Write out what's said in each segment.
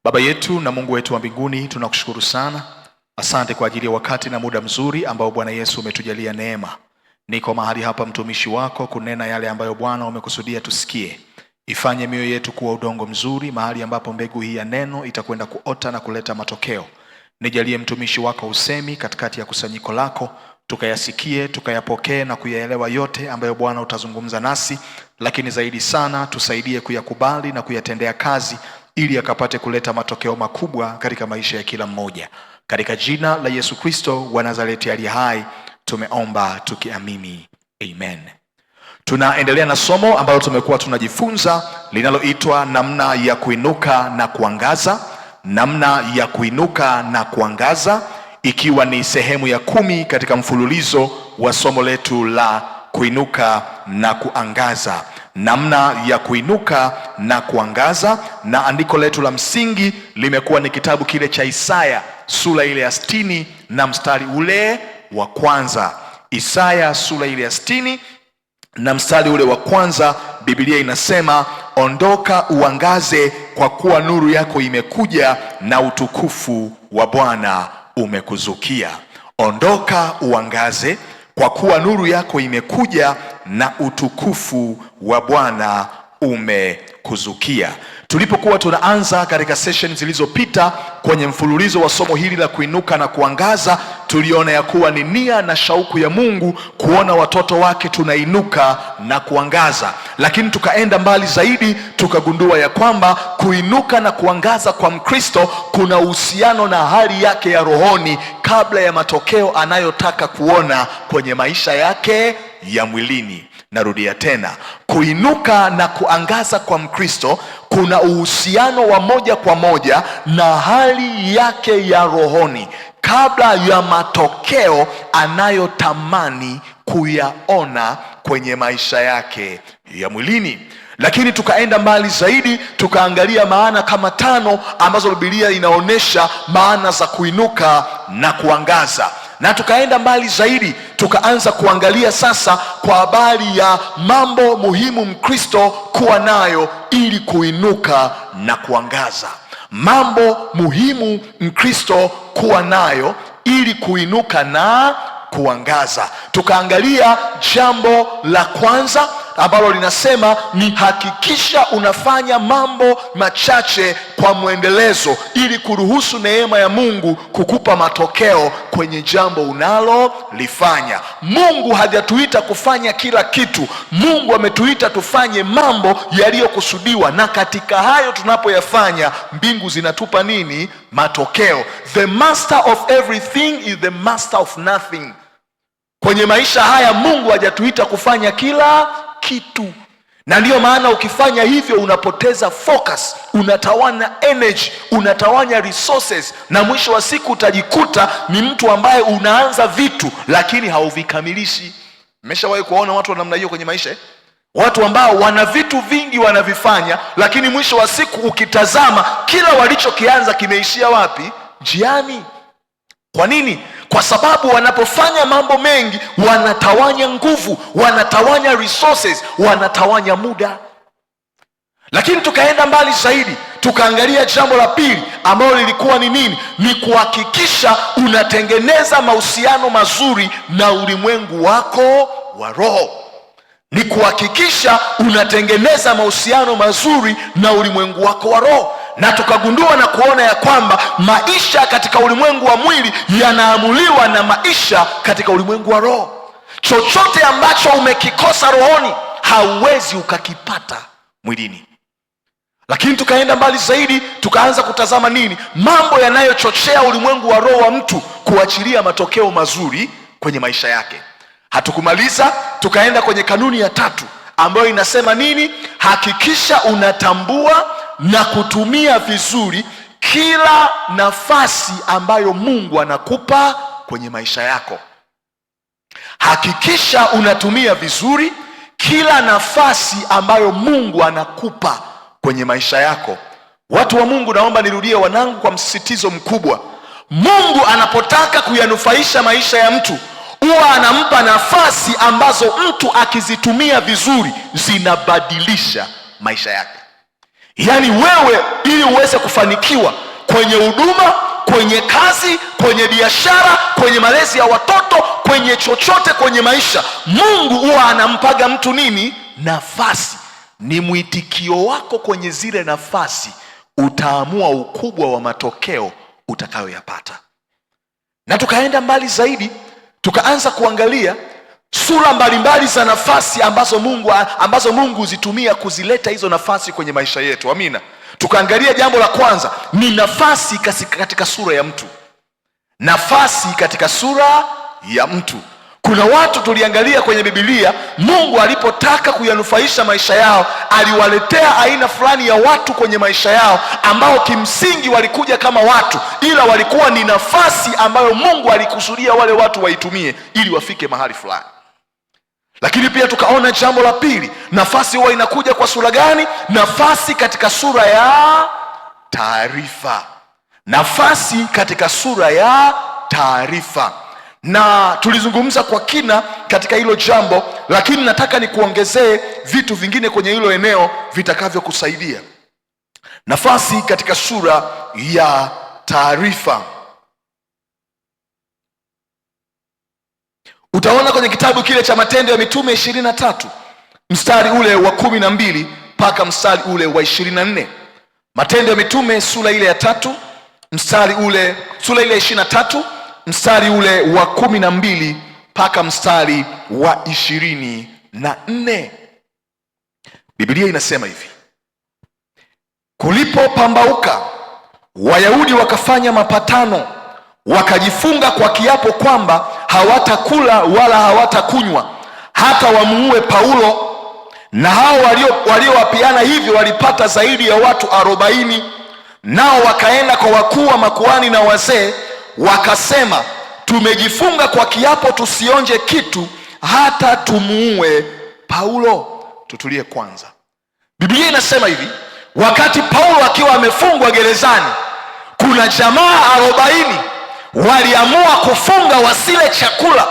Baba yetu na Mungu wetu wa mbinguni, tunakushukuru sana. Asante kwa ajili ya wakati na muda mzuri ambao Bwana Yesu umetujalia neema. Niko mahali hapa mtumishi wako kunena yale ambayo Bwana umekusudia tusikie. Ifanye mioyo yetu kuwa udongo mzuri, mahali ambapo mbegu hii ya neno itakwenda kuota na kuleta matokeo. Nijalie mtumishi wako usemi katikati ya kusanyiko lako, tukayasikie, tukayapokee na kuyaelewa yote ambayo Bwana utazungumza nasi, lakini zaidi sana tusaidie kuyakubali na kuyatendea kazi ili akapate kuleta matokeo makubwa katika maisha ya kila mmoja. Katika jina la Yesu Kristo wa Nazareti aliye hai tumeomba tukiamini. Amen. Tunaendelea na somo ambalo tumekuwa tunajifunza linaloitwa namna ya kuinuka na kuangaza. Namna ya kuinuka na kuangaza, ikiwa ni sehemu ya 10 katika mfululizo wa somo letu la kuinuka na kuangaza. Namna ya kuinuka na kuangaza, na andiko letu la msingi limekuwa ni kitabu kile cha Isaya sura ile ya 60 na mstari ule wa kwanza. Isaya sura ile ya 60 na mstari ule wa kwanza, Biblia inasema, ondoka uangaze kwa kuwa nuru yako imekuja na utukufu wa Bwana umekuzukia. Ondoka uangaze kwa kuwa nuru yako imekuja na utukufu wa Bwana umekuzukia. Tulipokuwa tunaanza katika session zilizopita kwenye mfululizo wa somo hili la kuinuka na kuangaza, tuliona ya kuwa ni nia na shauku ya Mungu kuona watoto wake tunainuka na kuangaza. Lakini tukaenda mbali zaidi, tukagundua ya kwamba kuinuka na kuangaza kwa Mkristo kuna uhusiano na hali yake ya rohoni kabla ya matokeo anayotaka kuona kwenye maisha yake ya mwilini. Narudia tena, kuinuka na kuangaza kwa Mkristo kuna uhusiano wa moja kwa moja na hali yake ya rohoni kabla ya matokeo anayotamani kuyaona kwenye maisha yake ya mwilini. Lakini tukaenda mbali zaidi, tukaangalia maana kama 5 ambazo Biblia inaonesha maana za kuinuka na kuangaza. Na tukaenda mbali zaidi, tukaanza kuangalia sasa kwa habari ya mambo muhimu Mkristo kuwa nayo ili kuinuka na kuangaza. Mambo muhimu Mkristo kuwa nayo ili kuinuka na kuangaza. Tukaangalia jambo la kwanza ambalo linasema ni hakikisha unafanya mambo machache kwa mwendelezo ili kuruhusu neema ya Mungu kukupa matokeo kwenye jambo unalolifanya. Mungu hajatuita kufanya kila kitu. Mungu ametuita tufanye mambo yaliyokusudiwa, na katika hayo tunapoyafanya mbingu zinatupa nini? Matokeo. The master of everything is the master of nothing. Kwenye maisha haya Mungu hajatuita kufanya kila kitu, na ndiyo maana ukifanya hivyo unapoteza focus, unatawanya energy, unatawanya resources, na mwisho wa siku utajikuta ni mtu ambaye unaanza vitu lakini hauvikamilishi. Mmeshawahi kuona watu wa namna hiyo kwenye maisha? Watu ambao wana vitu vingi wanavifanya, lakini mwisho wa siku ukitazama kila walichokianza kimeishia wapi? Njiani. Kwa nini? Kwa sababu wanapofanya mambo mengi wanatawanya nguvu, wanatawanya resources, wanatawanya muda. Lakini tukaenda mbali zaidi, tukaangalia jambo la pili ambalo lilikuwa ni nini? Ni kuhakikisha unatengeneza mahusiano mazuri na ulimwengu wako wa roho. Ni kuhakikisha unatengeneza mahusiano mazuri na ulimwengu wako wa roho. Na tukagundua na kuona ya kwamba maisha katika ulimwengu wa mwili yanaamuliwa na maisha katika ulimwengu wa roho. Chochote ambacho umekikosa rohoni hauwezi ukakipata mwilini. Lakini tukaenda mbali zaidi, tukaanza kutazama nini? Mambo yanayochochea ulimwengu wa roho wa mtu kuachilia matokeo mazuri kwenye maisha yake. Hatukumaliza, tukaenda kwenye kanuni ya 3 ambayo inasema nini? Hakikisha unatambua na kutumia vizuri kila nafasi ambayo Mungu anakupa kwenye maisha yako. Hakikisha unatumia vizuri kila nafasi ambayo Mungu anakupa kwenye maisha yako. Watu wa Mungu, naomba nirudie wanangu kwa msisitizo mkubwa. Mungu anapotaka kuyanufaisha maisha ya mtu, huwa anampa nafasi ambazo mtu akizitumia vizuri zinabadilisha maisha yake. Yaani wewe ili uweze kufanikiwa kwenye huduma, kwenye kazi, kwenye biashara, kwenye malezi ya watoto, kwenye chochote kwenye maisha, Mungu huwa anampaga mtu nini? Nafasi. Ni mwitikio wako kwenye zile nafasi utaamua ukubwa wa matokeo utakayoyapata. Na tukaenda mbali zaidi, tukaanza kuangalia sura mbalimbali za nafasi ambazo Mungu huzitumia kuzileta hizo nafasi kwenye maisha yetu. Amina. Tukaangalia jambo la kwanza ni nafasi katika sura ya mtu. Nafasi katika sura ya mtu. Kuna watu tuliangalia kwenye Biblia, Mungu alipotaka kuyanufaisha maisha yao, aliwaletea aina fulani ya watu kwenye maisha yao ambao kimsingi walikuja kama watu, ila walikuwa ni nafasi ambayo Mungu alikusudia wale watu waitumie ili wafike mahali fulani. Lakini pia tukaona jambo la pili, nafasi huwa inakuja kwa sura gani? Nafasi katika sura ya taarifa. Nafasi katika sura ya taarifa. Na tulizungumza kwa kina katika hilo jambo, lakini nataka nikuongezee vitu vingine kwenye hilo eneo vitakavyokusaidia. Nafasi katika sura ya taarifa. Utaona kwenye kitabu kile cha Matendo ya Mitume 23 mstari ule wa 12 mpaka mstari ule wa 24. Matendo ya Mitume sura ile ya 3 sura ile 23 mstari ule wa 12 mpaka mstari wa 24. Biblia inasema hivi: kulipopambauka, Wayahudi wakafanya mapatano, wakajifunga kwa kiapo kwamba hawatakula wala hawatakunywa hata wamuue Paulo. Na hao waliowapiana hivyo walipata zaidi ya watu 40. Nao wakaenda kwa wakuu wa makuhani na wazee, wakasema, tumejifunga kwa kiapo tusionje kitu hata tumuue Paulo. Tutulie kwanza. Biblia inasema hivi, wakati Paulo akiwa amefungwa gerezani, kuna jamaa 40 waliamua kufunga wasile chakula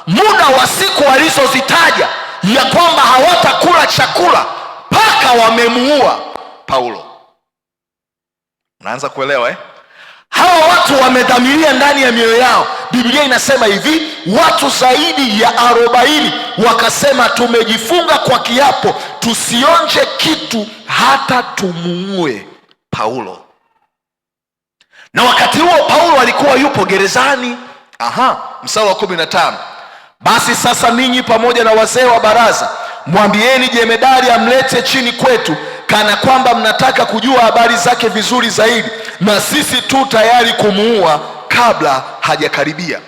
muda wa siku walizozitaja, ya kwamba hawatakula chakula mpaka wamemuua Paulo. Unaanza kuelewa eh? Hawa watu wamedhamiria ndani ya mioyo yao. Biblia inasema hivi, watu zaidi ya 40 wakasema, tumejifunga kwa kiapo tusionje kitu hata tumuue Paulo. Na wakati huo Paulo alikuwa yupo gerezani. Mstari wa 15. Basi sasa ninyi pamoja na wazee wa baraza, mwambieni jemedari amlete chini kwetu, kana kwamba mnataka kujua habari zake vizuri zaidi, na sisi tu tayari kumuua kabla hajakaribia.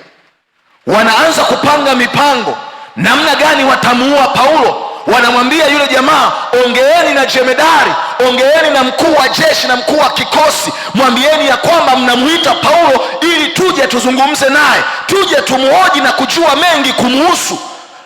Wanaanza kupanga mipango namna gani watamuua Paulo. Wanamwambia yule jamaa, ongeeni na jemedari, ongeeni na mkuu wa jeshi na mkuu wa kikosi, mwambieni ya kwamba mnamuita Paulo ili tuje tuzungumze naye, tuje tumuhoji na kujua mengi kumuhusu.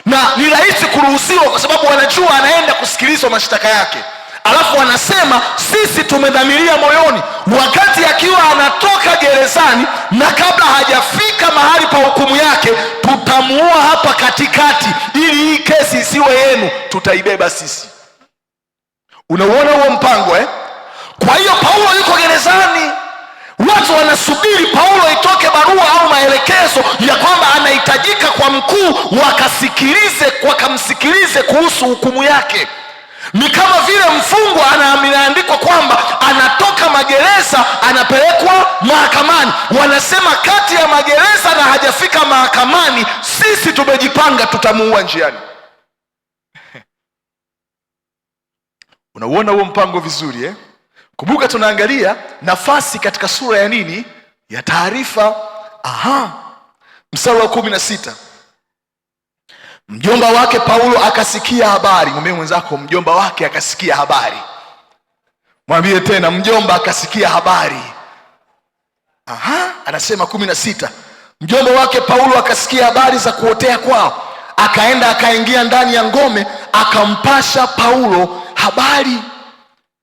Na ni rahisi kuruhusiwa kwa sababu wanajua anaenda kusikilizwa mashtaka yake. Alafu wanasema, sisi tumedhamiria moyoni, wakati akiwa anatoka gerezani na kabla hajafika mahali pa hukumu yake, tutamuua hapa katikati ili hii kesi isiwe yenu, tutaibeba sisi. Unauona huo mpango eh? Kwa hiyo Paulo yuko gerezani, watu wanasubiri Paulo itoke barua au maelekezo ya kwamba anahitajika kwa mkuu, wakamsikilize kuhusu hukumu yake. Ni kama vile mfungwa anaandikwa kwamba anatoka magereza anapelekwa mahakamani. Wanasema kati ya magereza na hajafika mahakamani, sisi tumejipanga tutamuua njiani. Unauona huo mpango vizuri eh? Kumbuka tunaangalia nafasi katika sura ya nini? Ya taarifa. Mstari wa 16. Mjomba wake Paulo akasikia habari. Mwambie mwenzako, mjomba wake akasikia habari. Mwambie tena, mjomba akasikia habari. Anasema 16. Mjomba wake Paulo akasikia habari za kuotea kwao, akaenda akaingia ndani ya ngome, akampasha Paulo habari.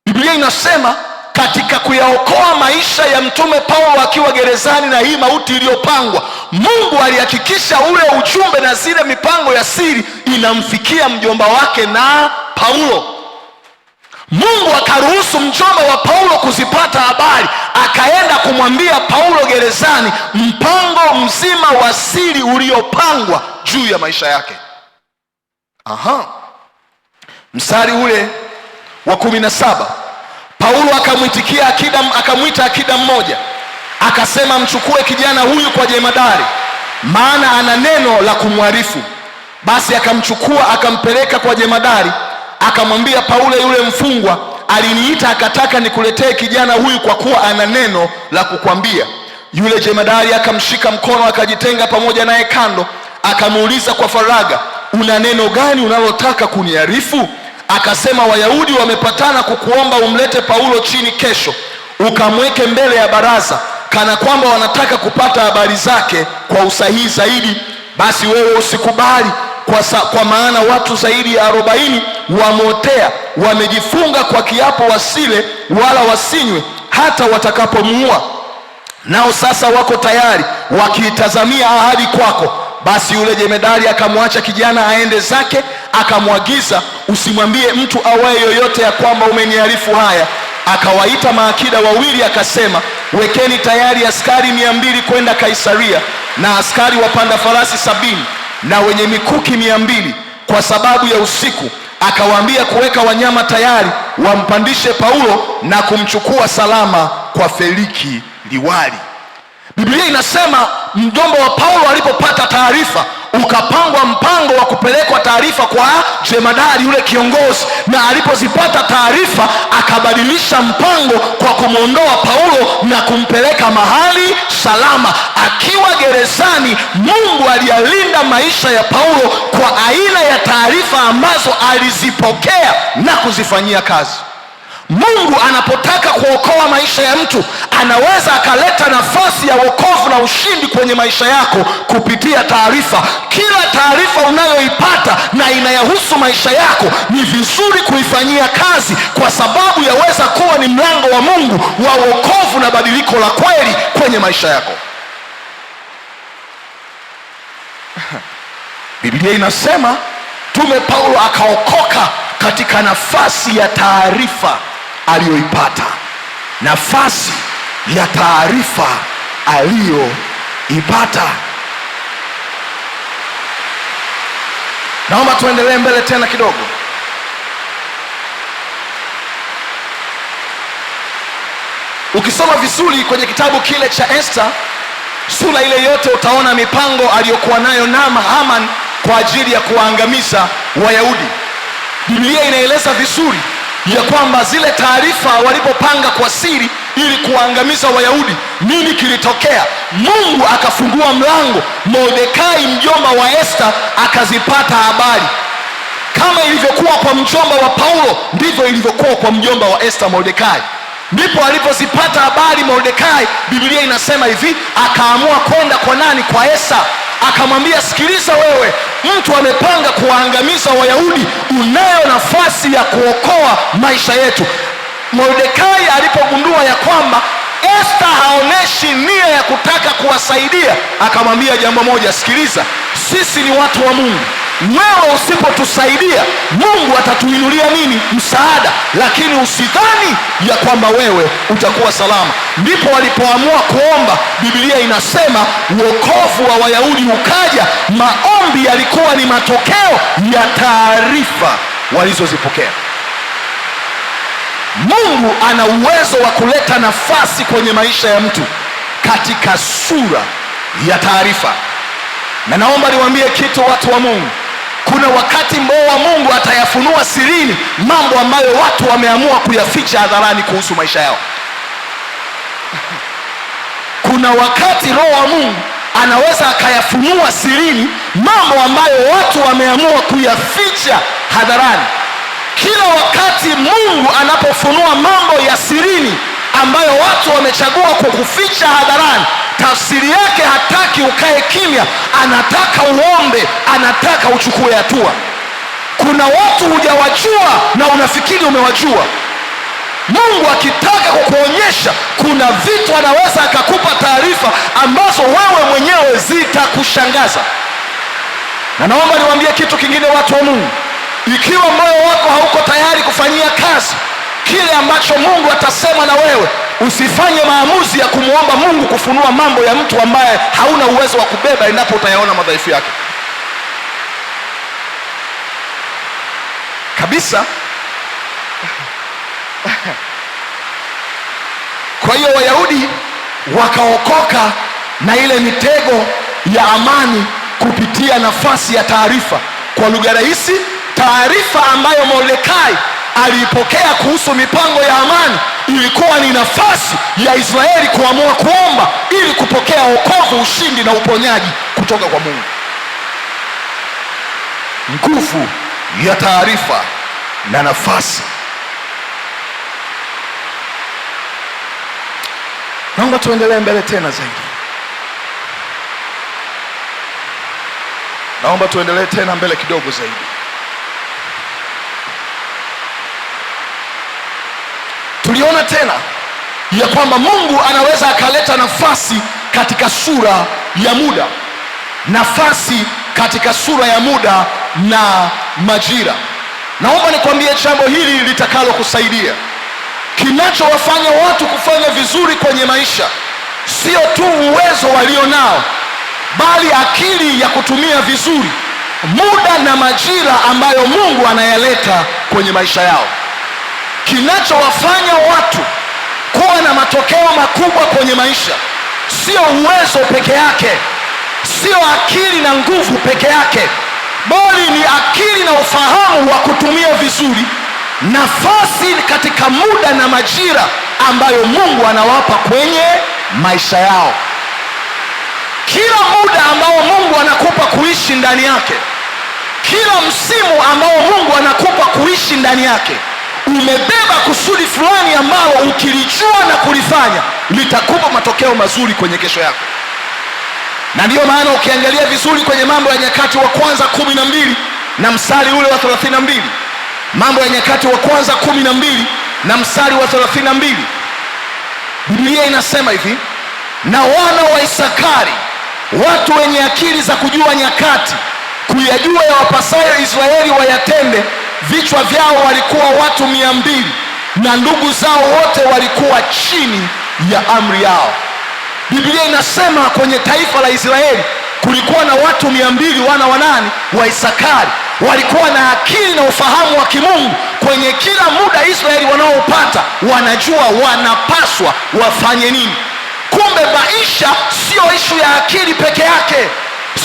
Biblia inasema katika kuyaokoa maisha ya mtume Paulo akiwa gerezani na hii mauti iliyopangwa, Mungu alihakikisha ule ujumbe na zile mipango ya siri inamfikia mjomba wake na Paulo. Mungu akaruhusu mjomba wa Paulo kuzipata habari, akaenda kumwambia Paulo gerezani mpango mzima wa siri uliopangwa juu ya maisha yake. Mstari ule wa 17, Paulo akamwita akida mmoja, akasema mchukue kijana huyu kwa jemadari, maana ana neno la kumwarifu. Basi akamchukua akampeleka kwa jemadari, akamwambia Paulo, yule mfungwa aliniita akataka nikuletee kijana huyu kwa kuwa ana neno la kukwambia. Yule jemadari akamshika mkono, akajitenga pamoja naye kando, akamuuliza kwa faragha, una neno gani unalotaka kuniarifu? Akasema, Wayahudi wamepatana kukuomba umlete Paulo chini kesho, ukamweke mbele ya baraza, kana kwamba wanataka kupata habari zake kwa usahihi zaidi. Basi wewe usikubali, kwa maana watu zaidi ya 40 wamotea, wamejifunga kwa kiapo wasile wala wasinywe hata watakapomuua. Nao sasa wako tayari wakiitazamia ahadi kwako. Basi yule jemedari akamwacha kijana aende zake, akamwagiza, usimwambie mtu awaye yoyote ya kwamba umeniarifu haya. Akawaita maakida wawili, akasema, wekeni tayari askari 200 kwenda Kaisaria, na askari wapanda farasi 70 na wenye mikuki 200 kwa sababu ya usiku. Akawaambia kuweka wanyama tayari, wampandishe Paulo na kumchukua salama kwa Feliki liwali. Biblia inasema mjomba wa Paulo alipopata taarifa, ukapangwa mpango wa kupelekwa taarifa kwa jemadari yule kiongozi, na alipozipata taarifa akabadilisha mpango kwa kumwondoa Paulo na kumpeleka mahali salama. Akiwa gerezani, Mungu aliyalinda maisha ya Paulo kwa aina ya taarifa ambazo alizipokea na kuzifanyia kazi. Mungu anapotaka kuokoa maisha ya mtu, anaweza akaleta nafasi ya wokovu na ushindi kwenye maisha yako kupitia taarifa. Kila taarifa unayoipata na inayahusu maisha yako, ni vizuri kuifanyia kazi, kwa sababu yaweza kuwa ni mlango wa Mungu wa wokovu na badiliko la kweli kwenye maisha yako. Biblia inasema Mtume Paulo akaokoka katika nafasi ya taarifa aliyoipata. Nafasi ya taarifa aliyoipata. Naomba tuendelee mbele tena kidogo. Ukisoma vizuri kwenye kitabu kile cha Esther, sura ile yote, utaona mipango aliyokuwa nayo Haman kwa ajili ya kuwaangamiza Wayahudi. Biblia inaeleza vizuri ya kwamba zile taarifa walipopanga kwa siri ili kuangamiza Wayahudi, nini kilitokea? Mungu akafungua mlango, Mordekai mjomba wa Esther akazipata habari. Kama ilivyokuwa kwa mjomba wa Paulo, ndivyo ilivyokuwa kwa mjomba wa Esther, Mordekai. Ndipo alipozipata habari Mordekai, Biblia inasema hivi, akaamua kwenda kwa nani? Kwa Esther. Akamwambia, sikiliza wewe, mtu amepanga kuwaangamiza Wayahudi, unayo nafasi ya kuokoa maisha yetu. Mordekai alipogundua ya kwamba Esther haoneshi nia ya kutaka kuwasaidia, akamwambia jambo moja, sikiliza, sisi ni watu wa Mungu, wewe usipotusaidia Mungu atatuinulia nini? Msaada, lakini usidhani ya kwamba wewe utakuwa salama. Ndipo walipoamua kuomba. Biblia inasema wokovu wa Wayahudi ukaja. Maombi yalikuwa ni matokeo ya taarifa walizozipokea. Mungu ana uwezo wa kuleta nafasi kwenye maisha ya mtu katika sura ya taarifa. Na naomba niwaambie kitu, watu wa Mungu, kuna wakati Roho wa Mungu atayafunua sirini mambo ambayo watu wameamua kuyaficha hadharani kuhusu maisha yao. Kuna wakati Roho wa Mungu anaweza akayafunua sirini mambo ambayo watu wameamua kuyaficha hadharani. Kila wakati Mungu anapofunua mambo ya sirini ambayo watu wamechagua kukuficha hadharani, tafsiri yake hataki ukae kimya, anataka uombe, anataka uchukue hatua. Kuna watu hujawajua na unafikiri umewajua. Mungu akitaka kukuonyesha kuna vitu, anaweza akakupa taarifa ambazo wewe mwenyewe zitakushangaza. Na naomba niwaambie kitu kingine, watu wa Mungu, ikiwa moyo wako hauko tayari kufanyia kazi kile ambacho Mungu atasema na wewe. Usifanye maamuzi ya kumwomba Mungu kufunua mambo ya mtu ambaye hauna uwezo wa kubeba endapo utayaona madhaifu yake kabisa. Kwa hiyo Wayahudi wakaokoka na ile mitego ya amani kupitia nafasi ya taarifa. Kwa lugha rahisi, taarifa ambayo Mordekai aliipokea kuhusu mipango ya amani ilikuwa ni nafasi ya Israeli kuamua kuomba ili kupokea wokovu, ushindi na uponyaji kutoka kwa Mungu. Nguvu ya taarifa na nafasi. Naomba tuendelee mbele tena zaidi. Naomba tuendelee tena mbele kidogo zaidi. Tuliona tena ya kwamba Mungu anaweza akaleta nafasi katika sura ya muda. Nafasi katika sura ya muda na majira. Naomba nikwambie jambo hili litakalo kusaidia. Kinachowafanya watu kufanya vizuri kwenye maisha sio tu uwezo walionao, bali akili ya kutumia vizuri muda na majira ambayo Mungu anayaleta kwenye maisha yao. Kinachowafanya watu kuwa na matokeo makubwa kwenye maisha sio uwezo peke yake, sio akili na nguvu peke yake, bali ni akili na ufahamu wa kutumia vizuri nafasi katika muda na majira ambayo Mungu anawapa kwenye maisha yao. Kila muda ambao Mungu anakupa kuishi ndani yake, kila msimu ambao Mungu anakupa kuishi ndani yake, umebeba kusudi fulani ambalo ukilijua na kulifanya litakupa matokeo mazuri kwenye kesho yako. Na ndiyo maana ukiangalia vizuri kwenye Mambo ya Nyakati wa Kwanza 12 na mstari ule wa 32, Mambo ya Nyakati wa Kwanza 12 na mstari wa 32, Biblia inasema hivi: na wana wa Isakari, watu wenye akili za kujua nyakati, kuyajua ya wapasayo Israeli wayatende, vichwa vyao walikuwa watu 200 na ndugu zao wote walikuwa chini ya amri yao. Biblia inasema kwenye taifa la Israeli kulikuwa na watu 200, wana wa nani? Wa Isakari. Walikuwa na akili na ufahamu wa kimungu. Kwenye kila muda Israeli wanaopata, wanajua wanapaswa wafanye nini. Kumbe maisha sio ishu ya akili peke yake,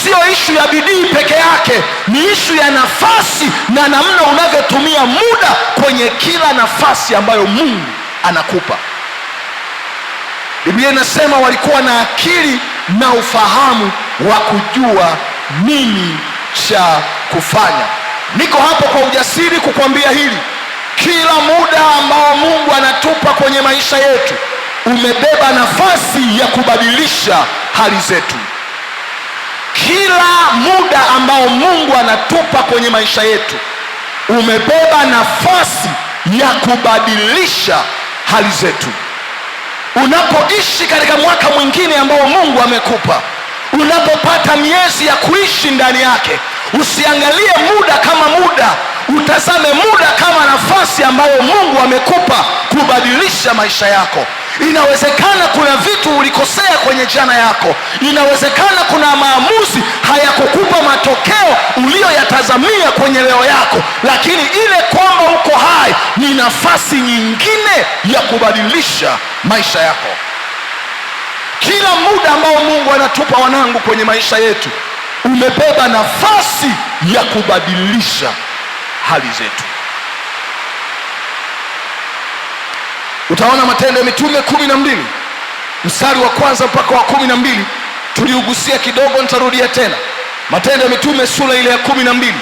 sio ishu ya bidii peke yake, ni ishu ya nafasi na namna unavyotumia muda kwenye kila nafasi ambayo Mungu anakupa. Biblia inasema walikuwa na akili na ufahamu wa kujua nini cha kufanya. Niko hapo kwa ujasiri kukwambia hili: kila muda ambao Mungu anatupa kwenye maisha yetu umebeba nafasi ya kubadilisha hali zetu. Kila muda ambao Mungu anatupa kwenye maisha yetu umebeba nafasi ya kubadilisha hali zetu. Unapoishi katika mwaka mwingine ambao Mungu amekupa, unapopata miezi ya kuishi ndani yake, usiangalie muda kama muda, utazame muda kama nafasi ambayo Mungu amekupa kubadilisha maisha yako. Inawezekana kuna vitu ulikosea kwenye jana yako, inawezekana kuna maamuzi hayakukupa matokeo uliyoyatazamia kwenye leo yako, lakini ile kwamba uko hai ni nafasi nyingine ya kubadilisha maisha yako. Kila muda ambao Mungu anatupa, wanangu, kwenye maisha yetu umebeba nafasi ya kubadilisha hali zetu. Utaona Matendo ya Mitume 12 mstari wa kwanza mpaka wa 12, tuliugusia kidogo, nitarudia tena. Matendo ya Mitume sura ile ya 12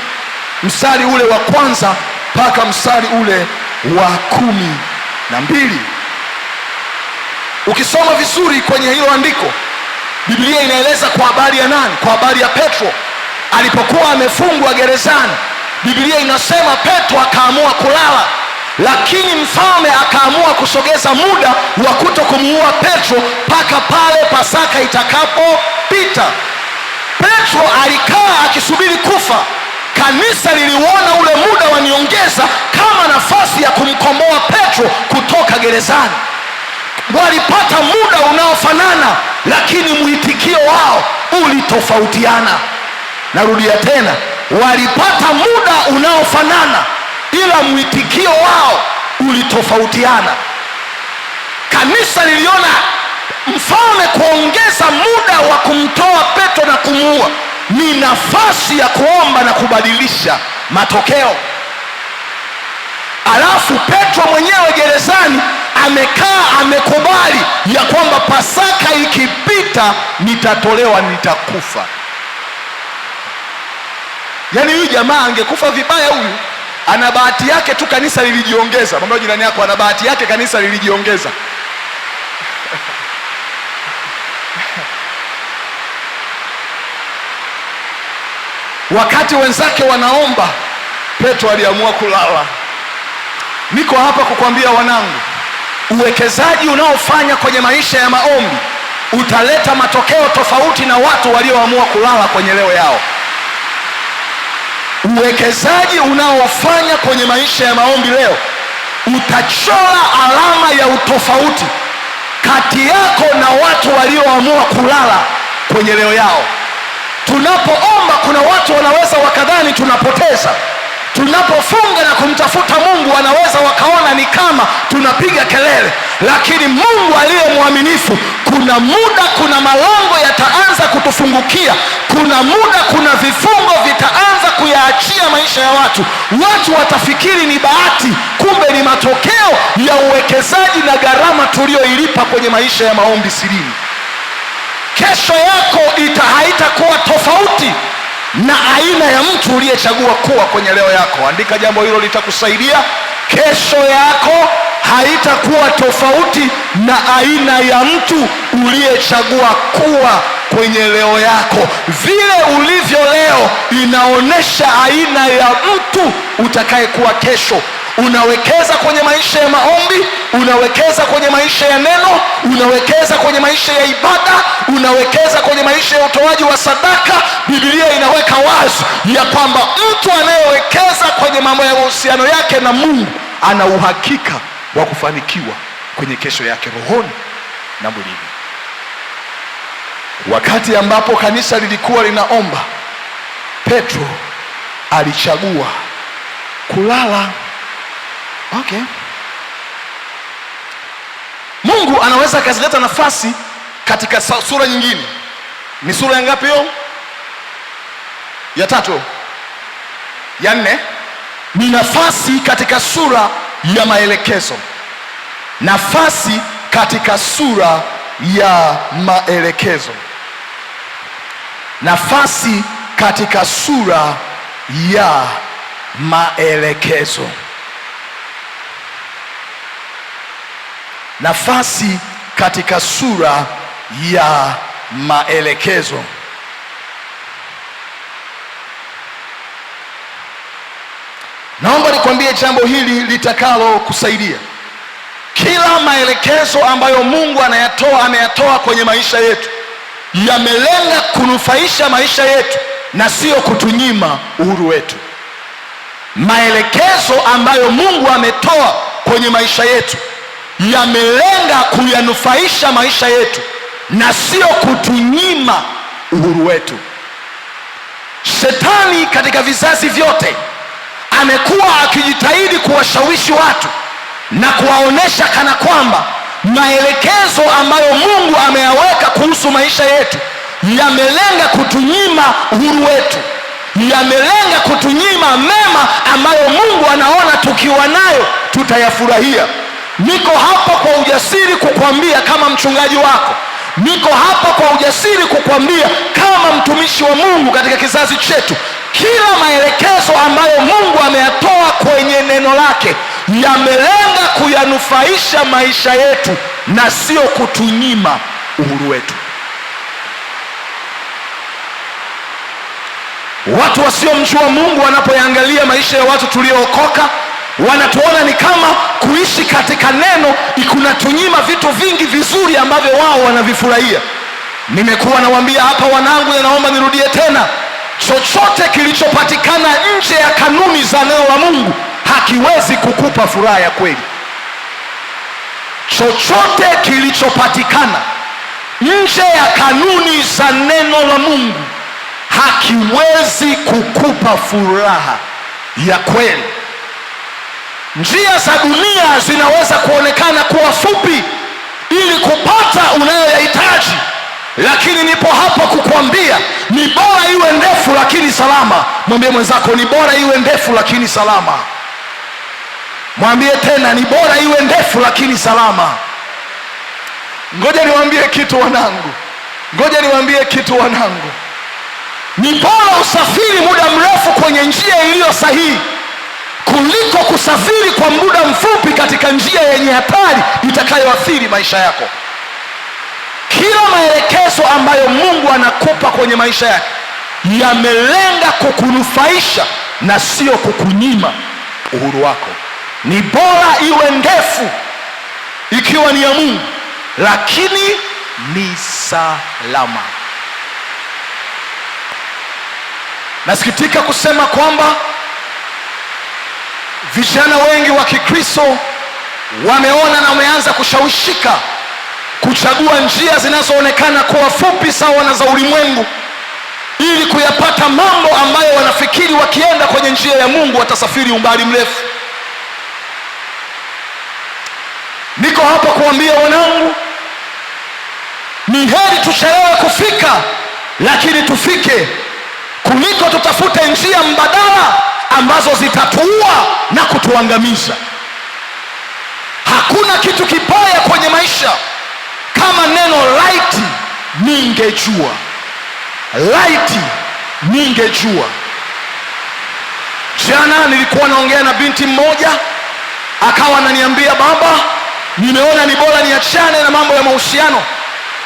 mstari ule wa kwanza mpaka mstari ule wa 12. Ukisoma vizuri kwenye hilo andiko, Biblia inaeleza kwa habari ya nani? Kwa habari ya Petro alipokuwa amefungwa gerezani. Biblia inasema Petro akaamua kulala, lakini mfalme akaamua kusogeza muda wa kuto kumuua Petro mpaka pale Pasaka itakapopita. Petro alikaa akisubiri kufa, Kanisa liliuona ule muda wa nyongeza kama nafasi ya kumkomboa Petro kutoka gerezani. Walipata muda unaofanana, lakini mwitikio wao ulitofautiana. Narudia tena, walipata muda unaofanana, ila mwitikio wao ulitofautiana. Kanisa liliona mfalme kuongeza muda wa kumtoa Petro na kumuua ni nafasi ya kuomba na kubadilisha matokeo. Alafu Petro mwenyewe gerezani amekaa amekubali ya kwamba Pasaka ikipita nitatolewa, nitakufa. Yaani huyu jamaa angekufa vibaya. Huyu ana bahati yake tu, kanisa lilijiongeza. Mwambie jirani yako, ana bahati yake, kanisa lilijiongeza. Wakati wenzake wanaomba, Petro aliamua kulala. Niko hapa kukwambia wanangu, uwekezaji unaofanya kwenye maisha ya maombi utaleta matokeo tofauti na watu walioamua kulala kwenye leo yao. Uwekezaji unaofanya kwenye maisha ya maombi leo utachora alama ya utofauti kati yako na watu walioamua kulala kwenye leo yao. Tunapoomba kuna watu wanaweza wakadhani tunapoteza. Tunapofunga na kumtafuta Mungu wanaweza wakaona ni kama tunapiga kelele, lakini Mungu aliye mwaminifu, kuna muda, kuna malango yataanza kutufungukia. Kuna muda, kuna vifungo vitaanza kuyaachia maisha ya watu. Watu watafikiri ni bahati, kumbe ni matokeo ya uwekezaji na gharama tulioilipa kwenye maisha ya maombi sirini. Kesho yako haitakuwa tofauti na aina ya mtu uliyechagua kuwa kwenye leo yako. Andika jambo hilo, litakusaidia. Kesho yako haitakuwa tofauti na aina ya mtu uliyechagua kuwa kwenye leo yako. Vile ulivyo leo inaonesha aina ya mtu utakayekuwa kesho. Unawekeza kwenye maisha ya maombi, unawekeza kwenye maisha ya neno, unawekeza kwenye maisha ya ibada, unawekeza kwenye maisha ya utoaji wa sadaka. Biblia inaweka wazi ya kwamba mtu anayewekeza kwenye mambo ya uhusiano yake na Mungu ana uhakika wa kufanikiwa kwenye kesho yake rohoni na mwilini. Wakati ambapo kanisa lilikuwa linaomba, Petro alichagua kulala. Okay. Mungu anaweza akazileta nafasi katika sura nyingine. Ni sura ya ngapi hiyo? Ya 3. Ya 4 ni nafasi katika sura ya maelekezo. Nafasi katika sura ya maelekezo. Nafasi katika sura ya maelekezo. Nafasi katika sura ya maelekezo. Naomba nikwambie jambo hili litakalo kusaidia. Kila maelekezo ambayo Mungu ameyatoa kwenye maisha yetu yamelenga kunufaisha maisha yetu na sio kutunyima uhuru wetu. Maelekezo ambayo Mungu ametoa kwenye maisha yetu yamelenga kuyanufaisha maisha yetu na sio kutunyima uhuru wetu. Shetani katika vizazi vyote amekuwa akijitahidi kuwashawishi watu na kuwaonesha kana kwamba maelekezo ambayo Mungu ameyaweka kuhusu maisha yetu yamelenga kutunyima uhuru wetu, yamelenga kutunyima mema ambayo Mungu anaona tukiwa nayo tutayafurahia. Niko hapa kwa ujasiri kukwambia kama mchungaji wako, niko hapa kwa ujasiri kukwambia kama mtumishi wa Mungu katika kizazi chetu, kila maelekezo ambayo Mungu ameyatoa kwenye neno lake yamelenga kuyanufaisha maisha yetu na sio kutunyima uhuru wetu. Watu wasiomjua Mungu wanapoangalia maisha ya watu tuliookoka wanatuona ni kama kuishi katika neno ikunatunyima vitu vingi vizuri ambavyo wao wanavifurahia. Nimekuwa nawaambia hapa wanangu, na naomba nirudie tena, chochote kilichopatikana nje ya kanuni za neno la Mungu hakiwezi kukupa furaha ya kweli. Chochote kilichopatikana nje ya kanuni za neno la Mungu hakiwezi kukupa furaha ya kweli. Njia za dunia zinaweza kuonekana kuwa fupi ili kupata unayoyahitaji, lakini nipo hapa kukuambia ni bora iwe ndefu lakini salama. Mwambie mwenzako, ni bora iwe ndefu lakini salama. Mwambie tena, ni bora iwe ndefu lakini salama. Ngoja niwaambie kitu wanangu, ni bora usafiri muda mrefu kwenye njia iliyo sahihi kuliko kusafiri kwa muda mfupi katika njia yenye hatari itakayoathiri maisha yako. Kila maelekezo ambayo Mungu anakupa kwenye maisha yake yamelenga kukunufaisha na sio kukunyima uhuru wako. Ni bora iwe ndefu ikiwa ni ya Mungu, lakini ni salama. Nasikitika kusema kwamba vijana wengi wa Kikristo wameona na wameanza kushawishika kuchagua njia zinazoonekana kuwa fupi sawa na za ulimwengu ili kuyapata mambo ambayo wanafikiri wakienda kwenye njia ya Mungu watasafiri umbali mrefu. Niko hapa kuambia wanangu, ni heri tuchelewe kufika lakini tufike, kuliko tutafute njia mbadala ambazo zitatuua na kutuangamiza. Hakuna kitu kibaya kwenye maisha kama neno laiti ningejua. Laiti ningejua. Jana nilikuwa naongea na binti mmoja, akawa ananiambia, baba, nimeona ni bora niachane na mambo ya mahusiano,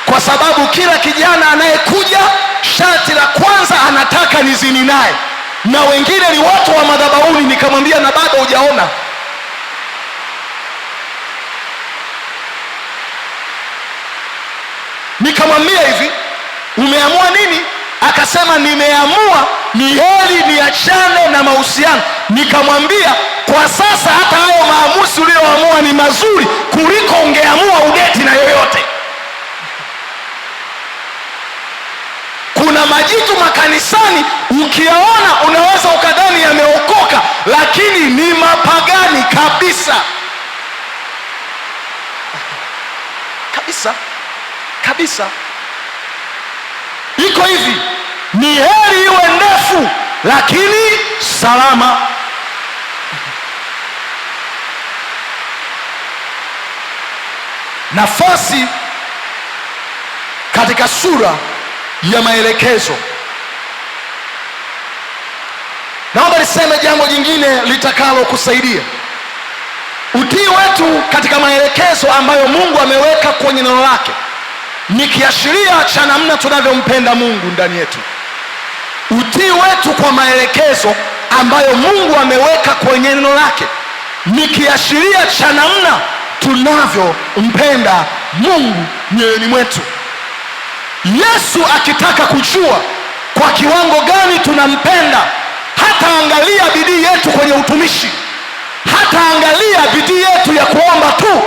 kwa sababu kila kijana anayekuja sharti la kwanza anataka nizini naye, na wengine ni watu wa madhabahuni. Nikamwambia, na bado hujaona? Nikamwambia hivi, umeamua nini? Akasema, nimeamua ni heri niachane na mahusiano. Nikamwambia, kwa sasa hata hayo maamuzi uliyoamua ni mazuri kuliko ungeamua udeti na yoyote. Kuna majitu makanisani ukiyaona unaweza ukadhani yameokoka, lakini ni mapagani kabisa kabisa. Iko hivi, ni heri iwe ndefu lakini salama. Nafasi katika sura ya maelekezo. Naomba niseme jambo jingine litakalo kusaidia. Utii wetu katika maelekezo ambayo Mungu ameweka kwenye neno lake ni kiashiria cha namna tunavyompenda Mungu ndani yetu. Utii wetu kwa maelekezo ambayo Mungu ameweka kwenye neno lake ni kiashiria cha namna tunavyompenda Mungu mioyoni mwetu. Yesu akitaka kujua kwa kiwango gani tunampenda, hata angalia bidii yetu kwenye utumishi, hata angalia bidii yetu ya kuomba tu,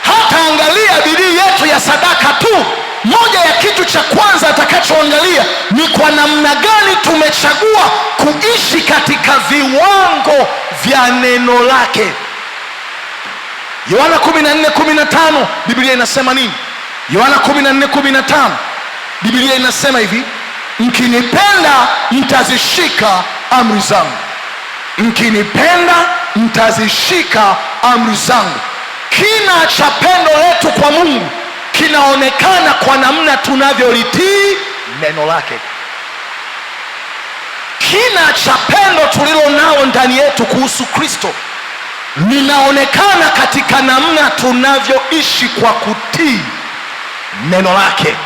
hata angalia bidii yetu ya sadaka tu. Moja ya kitu cha kwanza atakachoangalia ni kwa namna gani tumechagua kuishi katika viwango vya neno lake. Yohana 14:15 Biblia inasema nini? Yohana 14:15 Biblia inasema hivi, mkinipenda mtazishika amri zangu. Mkinipenda mtazishika amri zangu. Kina cha pendo letu kwa Mungu kinaonekana kwa namna tunavyolitii neno lake. Kina cha pendo tulilo nao ndani yetu kuhusu Kristo linaonekana katika namna tunavyoishi kwa kutii neno lake.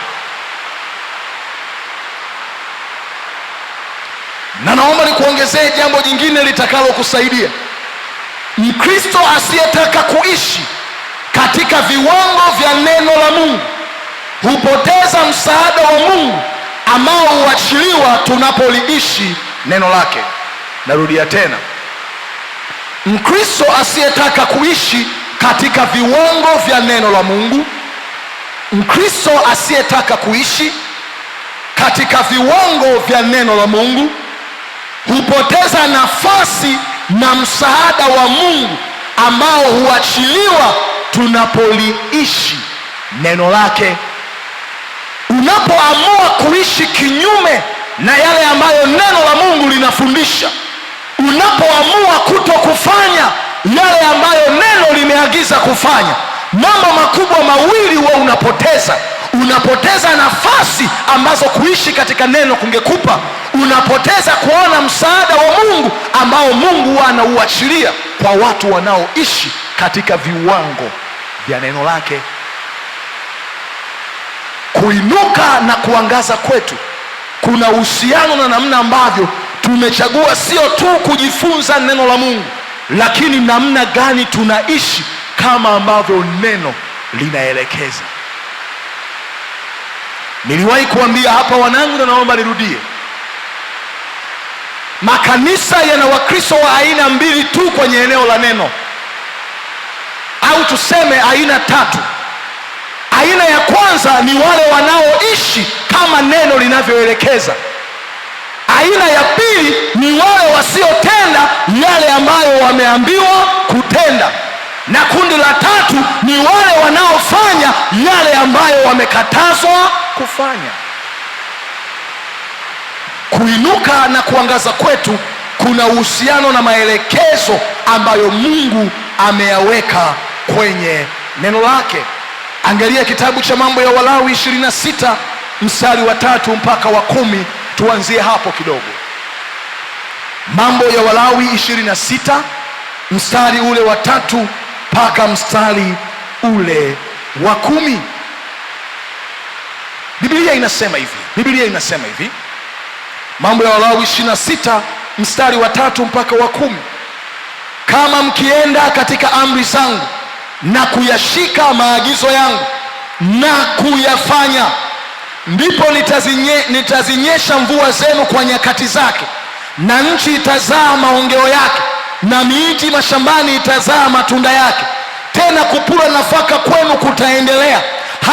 Na naomba nikuongezee jambo jingine litakalo kusaidia. Mkristo asiyetaka kuishi katika viwango vya neno la Mungu hupoteza msaada wa Mungu ambao huachiliwa tunapoliishi neno lake. Narudia tena, Mkristo asiyetaka kuishi katika viwango vya neno la Mungu, Mkristo asiyetaka kuishi katika viwango vya neno la Mungu hupoteza nafasi na msaada wa Mungu ambao huachiliwa tunapoliishi neno lake. Unapoamua kuishi kinyume na yale ambayo neno la Mungu linafundisha, unapoamua kuto kufanya yale ambayo neno limeagiza kufanya, mambo makubwa mawili huwa unapoteza. Unapoteza nafasi ambazo kuishi katika neno kungekupa. Unapoteza kuona msaada wa Mungu ambao Mungu huwa anauachilia kwa watu wanaoishi katika viwango vya neno lake. Kuinuka na kuangaza kwetu kuna uhusiano na namna ambavyo tumechagua sio tu kujifunza neno la Mungu, lakini namna gani tunaishi kama ambavyo neno linaelekeza. Niliwahi kuambia hapa wanangu, na naomba nirudie, makanisa yana Wakristo wa aina mbili tu kwenye eneo la neno, au tuseme aina tatu. Aina ya kwanza ni wale wanaoishi kama neno linavyoelekeza. Aina ya pili ni wale wasiotenda yale ambayo wameambiwa kutenda, na kundi la tatu ni wale wanaofanya yale ambayo wamekatazwa kufanya. Kuinuka na kuangaza kwetu kuna uhusiano na maelekezo ambayo Mungu ameyaweka kwenye neno lake. Angalia kitabu cha Mambo ya Walawi 26 mstari wa 3 mpaka wa 10. Tuanzie hapo kidogo. Mambo ya Walawi 26 mstari ule wa 3 mpaka mstari ule wa 10. Biblia inasema hivi. Mambo ya Walawi 26 mstari wa 3 mpaka wa 10. Kama mkienda katika amri zangu na kuyashika maagizo yangu na kuyafanya, ndipo nitazinyesha mvua zenu kwa nyakati zake, na nchi itazaa maongeo yake, na miti mashambani itazaa matunda yake. Tena kupura nafaka kwenu kutaendelea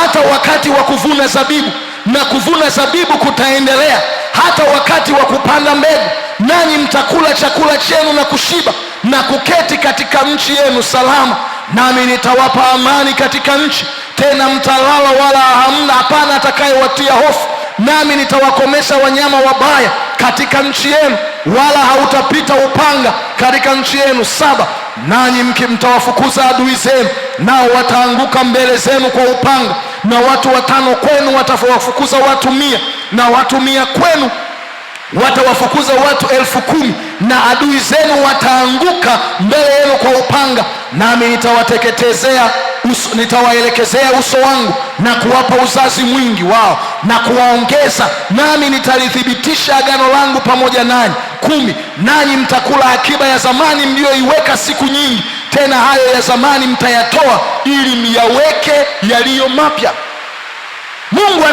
hata wakati wa kuvuna zabibu, na kuvuna zabibu kutaendelea hata wakati wa kupanda mbegu. Nanyi mtakula chakula chenu na kushiba, na kuketi katika nchi yenu salama. Nami nitawapa amani katika nchi, tena mtalala wala hapana atakayewatia hofu. Nami nitawakomesha wanyama wabaya katika nchi yenu, wala hautapita upanga katika nchi yenu. 7. Nanyi mtawafukuza adui zenu, nao wataanguka mbele zenu kwa upanga, na watu 5 kwenu watawafukuza watu 100, na watu 100 kwenu watawafukuza watu 10,000, na adui zenu wataanguka mbele yenu kwa upanga. Nami nitawaelekezea uso wangu na kuwapa uzazi mwingi wao na kuwaongeza, nami nitalithibitisha agano langu pamoja nanyi. 10. Nanyi mtakula akiba ya zamani mlioiweka siku nyingi, tena hayo ya zamani mtayatoa ili myaweke yaliyo mapya. Mungu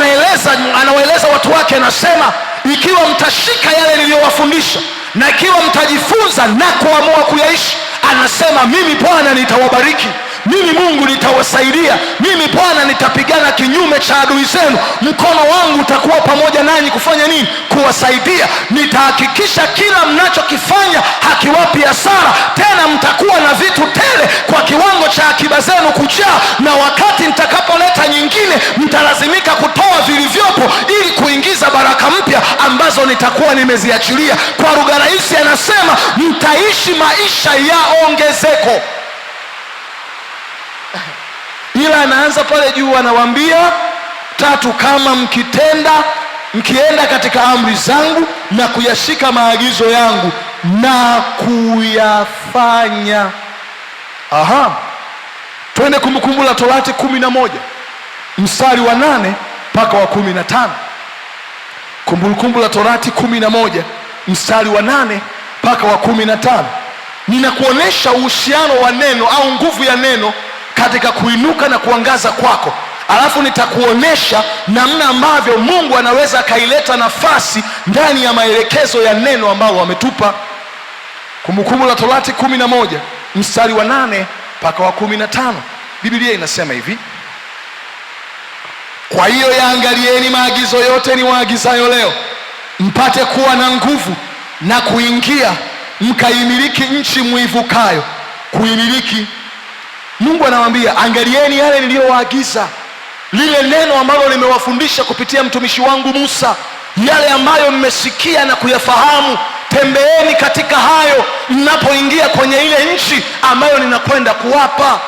anawaeleza watu wake, anasema ikiwa mtashika yale niliyowafundisha, na ikiwa mtajifunza na kuamua kuyaishi, anasema mimi Bwana nitawabariki, mimi Mungu nitawasaidia, mimi Bwana nitapigana kinyume cha adui zenu, mkono wangu utakuwa pamoja nanyi. Kufanya nini? Kuwasaidia. Nitahakikisha kila mnachokifanya hakiwapi hasara, tena mtakuwa na vitu tele kwa kiwango cha akiba zenu kujaa, na wakati nitakapoleta nyingine mtalazimika kutoa vilivyopo ili kuingiza baraka mpya ambazo nitakuwa nimeziachilia. Kwa lugha rahisi anasema mtaishi maisha ya ongezeko. Ila anaanza pale juu, anawaambia 3, kama mkienda katika amri zangu na kuyashika maagizo yangu na kuyafanya. Twende Kumbukumbu la Torati 11 mstari wa 8 mpaka wa 15. Kumbukumbu la Torati 11 mstari wa 8 mpaka wa 15. Ninakuonesha uhusiano wa neno au nguvu ya neno katika kuinuka na kuangaza kwako, alafu nitakuonesha namna ambavyo Mungu anaweza akaileta nafasi ndani ya maelekezo ya neno ambalo wametupa. Kumbukumbu la Torati 11 mstari wa 8 mpaka wa 15, Biblia inasema hivi: kwa hiyo yaangalieni maagizo yote niwaagizayo leo, mpate kuwa na nguvu na kuingia mkaimiliki nchi muivukayo kuimiliki. Mungu anawaambia angalieni yale niliyowaagiza, lile neno ambalo nimewafundisha kupitia mtumishi wangu Musa, yale ambayo mmesikia na kuyafahamu. Tembeeni katika hayo mnapoingia kwenye ile nchi ambayo ninakwenda kuwapa.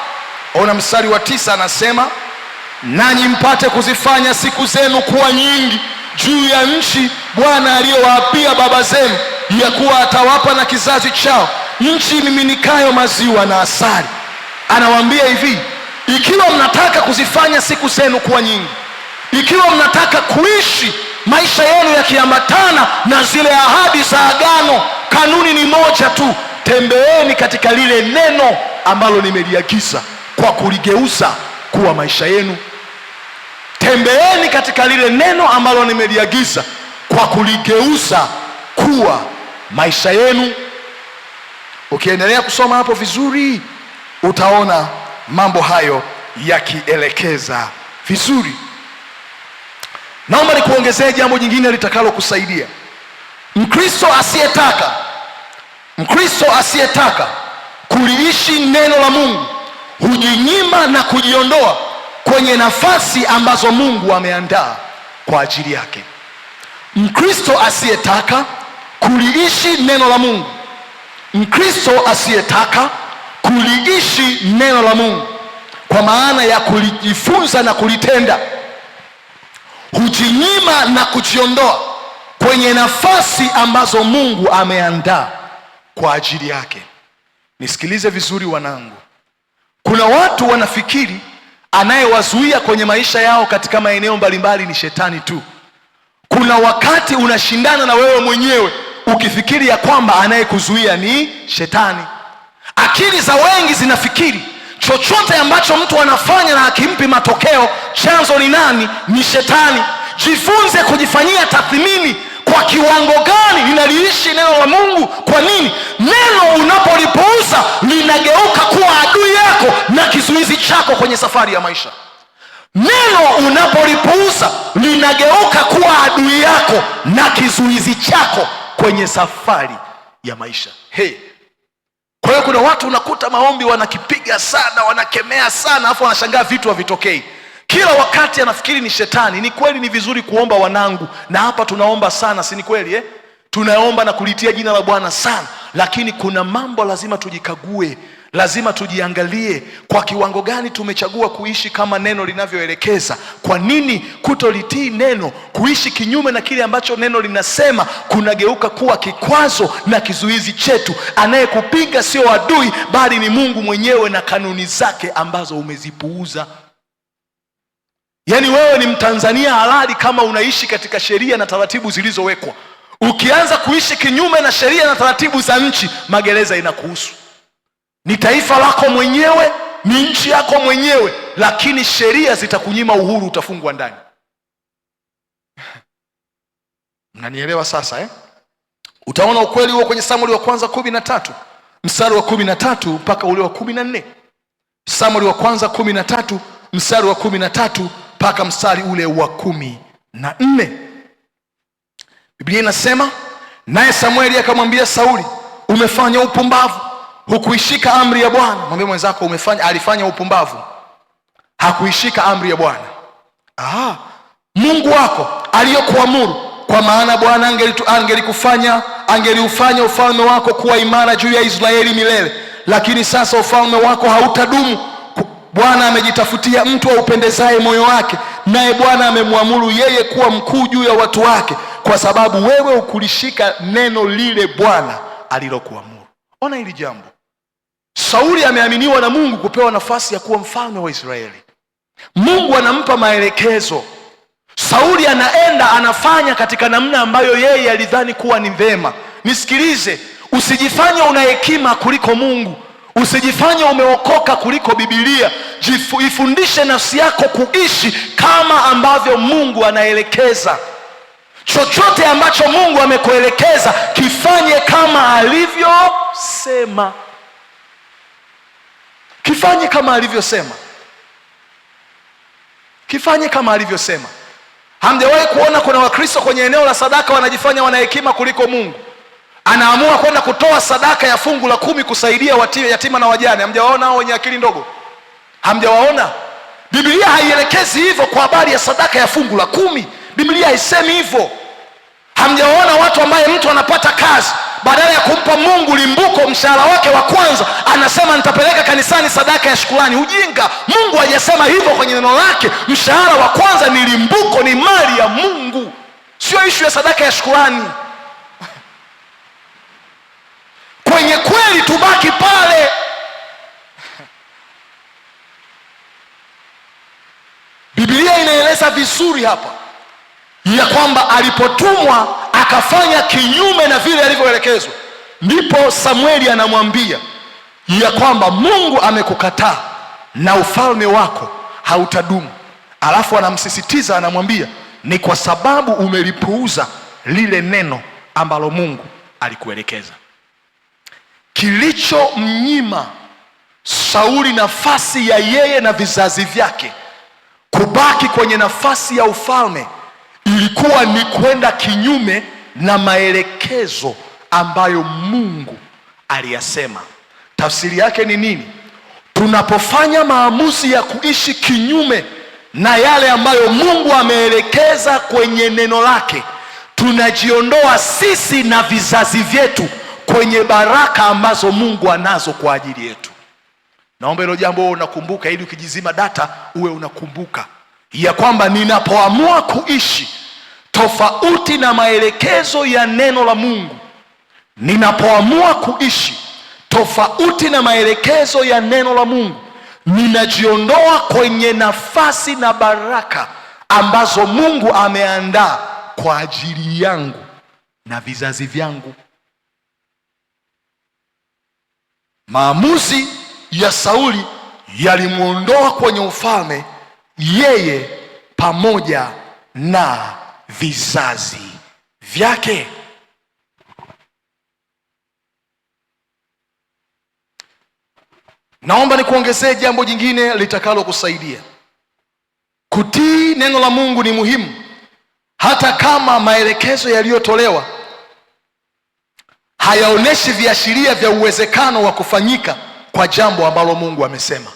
Ona mstari wa 9 anasema, nanyi mpate kuzifanya siku zenu kuwa nyingi juu ya nchi Bwana aliyowaapia baba zenu ya kuwa atawapa na kizazi chao, nchi miminikayo maziwa na asali. Anawaambia hivi, ikiwa mnataka kuzifanya siku zenu kuwa nyingi, ikiwa mnataka kuishi maisha yenu yakiambatana na zile ahadi za agano, kanuni ni moja tu: tembeeni katika lile neno ambalo nimeliagiza kwa kuligeuza kuwa maisha yenu. Tembeeni katika lile neno ambalo nimeliagiza kwa kuligeuza kuwa maisha yenu. Ukiendelea kusoma hapo vizuri, utaona mambo hayo yakielekeza vizuri. Naomba nikuongezee jambo jingine litakalo kusaidia. Mkristo asiyetaka kuliishi neno la Mungu hujinyima na kujiondoa kwenye nafasi ambazo Mungu ameandaa kwa ajili yake. Mkristo asiyetaka kuliishi neno la Mungu, Mkristo asiyetaka kuliishi neno la Mungu kwa maana ya kulijifunza na kulitenda, hujinyima na kujiondoa kwenye nafasi ambazo Mungu ameandaa kwa ajili yake. Nisikilize vizuri wanangu, kuna watu wanafikiri anayewazuia kwenye maisha yao katika maeneo mbalimbali ni shetani tu. Kuna wakati unashindana na wewe mwenyewe ukifikiri ya kwamba anayekuzuia ni shetani. Akili za wengi zinafikiri chochote ambacho mtu anafanya na hakimpi matokeo, chanzo ni nani? Ni shetani. Jifunze kujifanyia tathmini, kwa kiwango gani ninaliishi neno la Mungu? Kwa nini? Neno unapolipuuza linageuka kuwa adui yako na kizuizi chako kwenye safari ya maisha. Neno unapolipuuza linageuka kuwa adui yako na kizuizi chako kwenye safari ya maisha. Kwa hiyo kuna watu unakuta maombi wanakipiga sana, wanakemea sana, afu wanashangaa vitu havitokei. Kila wakati anafikiri ni shetani. Ni kweli ni vizuri kuomba wanangu, na hapa tunaomba sana, si ni kweli tunaomba na kulitia jina la Bwana sana, lakini kuna mambo lazima tujikague, lazima tujiangalie kwa kiwango gani tumechagua kuishi kama neno linavyoelekeza. Kwa nini kutolitii neno, kuishi kinyume na kile ambacho neno linasema, kunageuka kuwa kikwazo na kizuizi chetu? Anayekupinga sio adui, bali ni Mungu mwenyewe na kanuni zake ambazo umezipuuza. Yaani wewe ni Mtanzania halali kama unaishi katika sheria na taratibu zilizowekwa. Ukianza kuishi kinyume na sheria na taratibu za nchi, magereza inakuhusu. Ni taifa lako mwenyewe, ni nchi yako mwenyewe, lakini sheria zitakunyima uhuru, utafungwa ndani. Mnanielewa sasa Utaona ukweli huo kwenye Samueli wa kwanza 13 mstari wa 13 mpaka ule wa 14. Samueli wa kwanza 13 mstari wa 13 mpaka mstari ule wa 14. Biblia inasema, naye Samueli akamwambia Sauli, umefanya upumbavu, hukuishika amri ya Bwana. Mwambie mwenzako, alifanya upumbavu, hakuishika amri ya Bwana. Mungu wako aliyokuamuru, kwa maana Bwana angeliufanya ufalme wako kuwa imara juu ya Israeli milele. Lakini sasa ufalme wako hautadumu. Bwana amejitafutia mtu aupendezaye moyo wake, naye Bwana amemwamuru yeye kuwa mkuu juu ya watu wake, kwa sababu wewe ukulishika neno lile Bwana alilokuamuru. Ona hili jambo. Sauli ameaminiwa na Mungu kupewa nafasi ya kuwa mfalme wa Israeli. Mungu anampa maelekezo. Sauli anaenda anafanya katika namna ambayo yeye alidhani kuwa ni vema. Nisikilize, usijifanye una hekima kuliko Mungu. Usijifanye umeokoka kuliko Biblia. Ifundishe nafsi yako kuishi kama ambavyo Mungu anaelekeza. Chochote ambacho Mungu amekuelekeza kifanye kama alivyosema. Kifanye kama alivyosema. Kifanye kama alivyosema. Hamjawahi kuona kuna Wakristo kwenye eneo la sadaka wanajifanya wana hekima kuliko Mungu? Anaamua kwenda kutoa sadaka ya fungu la 10 kusaidia yatima na wajane. Hamjawaona hao wenye akili ndogo? Hamjawaona? Biblia haielekezi hivyo kwa habari ya sadaka ya fungu la 10. Biblia haisemi hivyo. Hamjawaona watu ambaye mtu anapata kazi, badala ya kumpa Mungu limbuko mshahara wake wa kwanza, anasema nitapeleka kanisani sadaka ya shukrani? Ujinga. Mungu hajasema hivyo kwenye neno lake. Mshahara wa kwanza ni limbuko, ni mali ya Mungu, sio ishu ya sadaka ya shukrani. Kwenye kweli tubaki pale. Biblia inaeleza vizuri hapa ya kwamba alipotumwa akafanya kinyume na vile alivyoelekezwa, ndipo Samueli anamwambia ya kwamba Mungu amekukataa na ufalme wako hautadumu. Alafu anamsisitiza, anamwambia ni kwa sababu umelipuuza lile neno ambalo Mungu alikuelekeza. Kilichomnyima Sauli nafasi ya yeye na vizazi vyake kubaki kwenye nafasi ya ufalme ilikuwa ni kwenda kinyume na maelekezo ambayo Mungu aliyasema. Tafsiri yake ni nini? Tunapofanya maamuzi ya kuishi kinyume na yale ambayo Mungu ameelekeza kwenye neno lake, tunajiondoa sisi na vizazi vyetu kwenye baraka ambazo Mungu anazo kwa ajili yetu. Naomba hilo jambo unakumbuka, ili ukijizima data uwe unakumbuka ya kwamba ninapoamua kuishi tofauti na maelekezo ya neno la Mungu, ninapoamua kuishi tofauti na maelekezo ya neno la Mungu, ninajiondoa kwenye nafasi na baraka ambazo Mungu ameandaa kwa ajili yangu na vizazi vyangu. Maamuzi ya Sauli yalimuondoa kwenye ufalme yeye pamoja na vizazi vyake. Naomba nikuongezee jambo jingine litakalo kusaidia. Kutii neno la Mungu ni muhimu, hata kama maelekezo yaliyotolewa hayaoneshi viashiria vya uwezekano wa kufanyika kwa jambo ambalo Mungu amesema.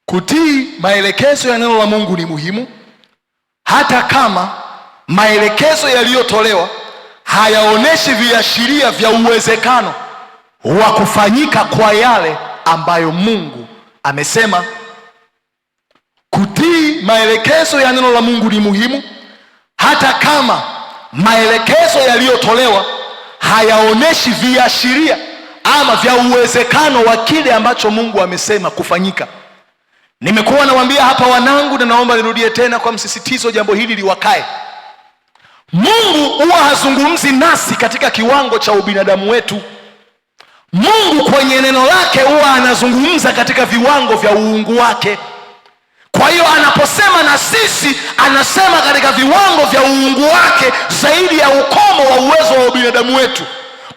Kutii maelekezo ya neno la Mungu ni muhimu, hata kama maelekezo yaliyotolewa hayaoneshi viashiria vya uwezekano wa kufanyika kwa yale ambayo Mungu amesema. Kutii maelekezo ya neno la Mungu ni muhimu, hata kama maelekezo yaliyotolewa hayaoneshi viashiria ama vya uwezekano wa kile ambacho Mungu amesema kufanyika. Nimekuwa nawaambia hapa wanangu, na naomba nirudie tena kwa msisitizo, jambo hili liwakae. Mungu huwa hazungumzi nasi katika kiwango cha ubinadamu wetu. Mungu kwenye neno lake huwa anazungumza katika viwango vya uungu wake. Kwa hiyo anaposema na sisi, anasema katika viwango vya uungu wake, zaidi ya ukomo wa uwezo wa ubinadamu wetu.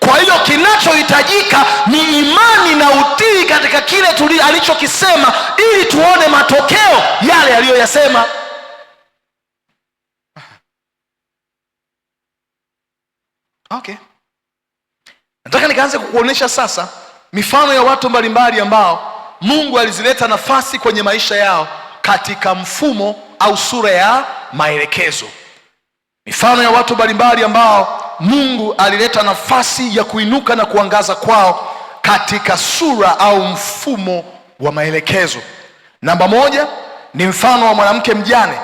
Kwa hiyo kinachohitajika ni imani na utii katika kile alichokisema, ili tuone matokeo yale aliyoyasema. Okay. Nataka nikaanze kukuonesha sasa mifano ya watu mbalimbali ambao Mungu alizileta nafasi kwenye maisha yao katika mfumo au sura ya maelekezo. Mifano ya watu mbalimbali ambao Mungu alileta nafasi ya kuinuka na kuangaza kwao katika sura au mfumo wa maelekezo. Namba 1 ni mfano wa mwanamke mjane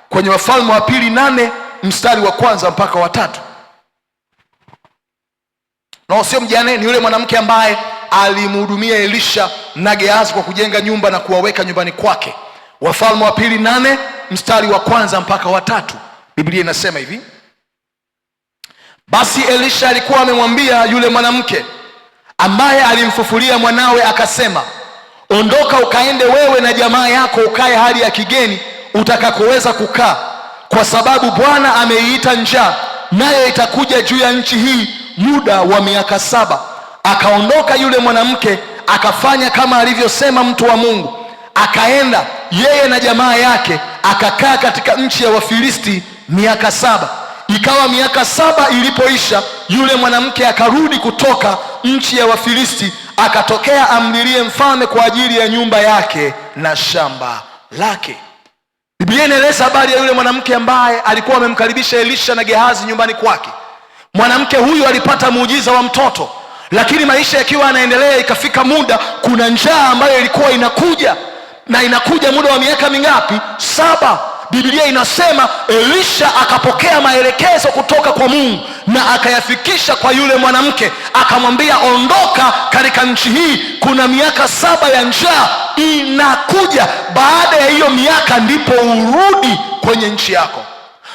kwenye Wafalme wa Pili 8 mstari wa 1 mpaka wa 3. Na sio mjane, ni yule mwanamke ambaye alimhudumia Elisha na Gehazi kwa kujenga nyumba na kuwaweka nyumbani kwake. Wafalme wa Pili 8 mstari wa 1 mpaka wa 3. Biblia inasema hivi: basi Elisha alikuwa amemwambia yule mwanamke, ambaye alimfufulia mwanawe akasema, ondoka ukaende wewe na jamaa yako ukae hali ya kigeni utakakoweza kukaa, kwa sababu Bwana ameiita njaa, nayo itakuja juu ya nchi hii muda wa miaka 7. Akaondoka yule mwanamke akafanya kama alivyosema mtu wa Mungu, akaenda yeye na jamaa yake akakaa katika nchi ya Wafilisti miaka 7. Ikawa miaka 7 ilipoisha, yule mwanamke akarudi kutoka nchi ya Wafilisti, akatokea amlilie mfalme kwa ajili ya nyumba yake na shamba lake. Biblia inaeleza habari ya yule mwanamke ambaye alikuwa amemkaribisha Elisha na Gehazi nyumbani kwake. Mwanamke huyu alipata muujiza wa mtoto, lakini maisha yakiwa yanaendelea, ikafika muda kuna njaa ambayo ilikuwa inakuja, na inakuja muda wa miaka mingapi? 7. Biblia inasema Elisha akapokea maelekezo kutoka kwa Mungu na akayafikisha kwa yule mwanamke, akamwambia, ondoka katika nchi hii, kuna miaka 7 ya njaa inakuja. Baada ya hiyo miaka ndipo urudi kwenye nchi yako.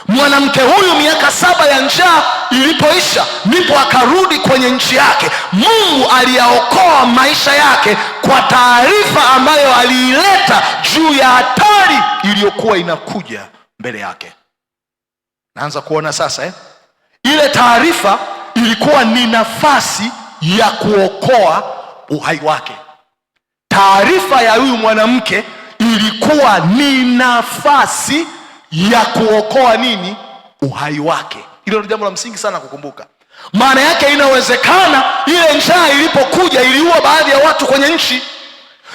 Mwanamke huyu miaka 7 ya njaa ilipoisha, ndipo akarudi kwenye nchi yake. Mungu aliyaokoa maisha yake kwa taarifa ambayo aliileta juu ya hatari iliyokuwa inakuja mbele yake. Naanza kuona sasa ile taarifa ilikuwa ni nafasi ya kuokoa uhai wake. Taarifa ya huyu mwanamke ilikuwa ni nafasi ya kuokoa nini? Uhai wake. Hilo ni jambo la msingi sana kukumbuka. Maana yake inawezekana ile njaa ilipokuja iliua baadhi ya watu kwenye nchi.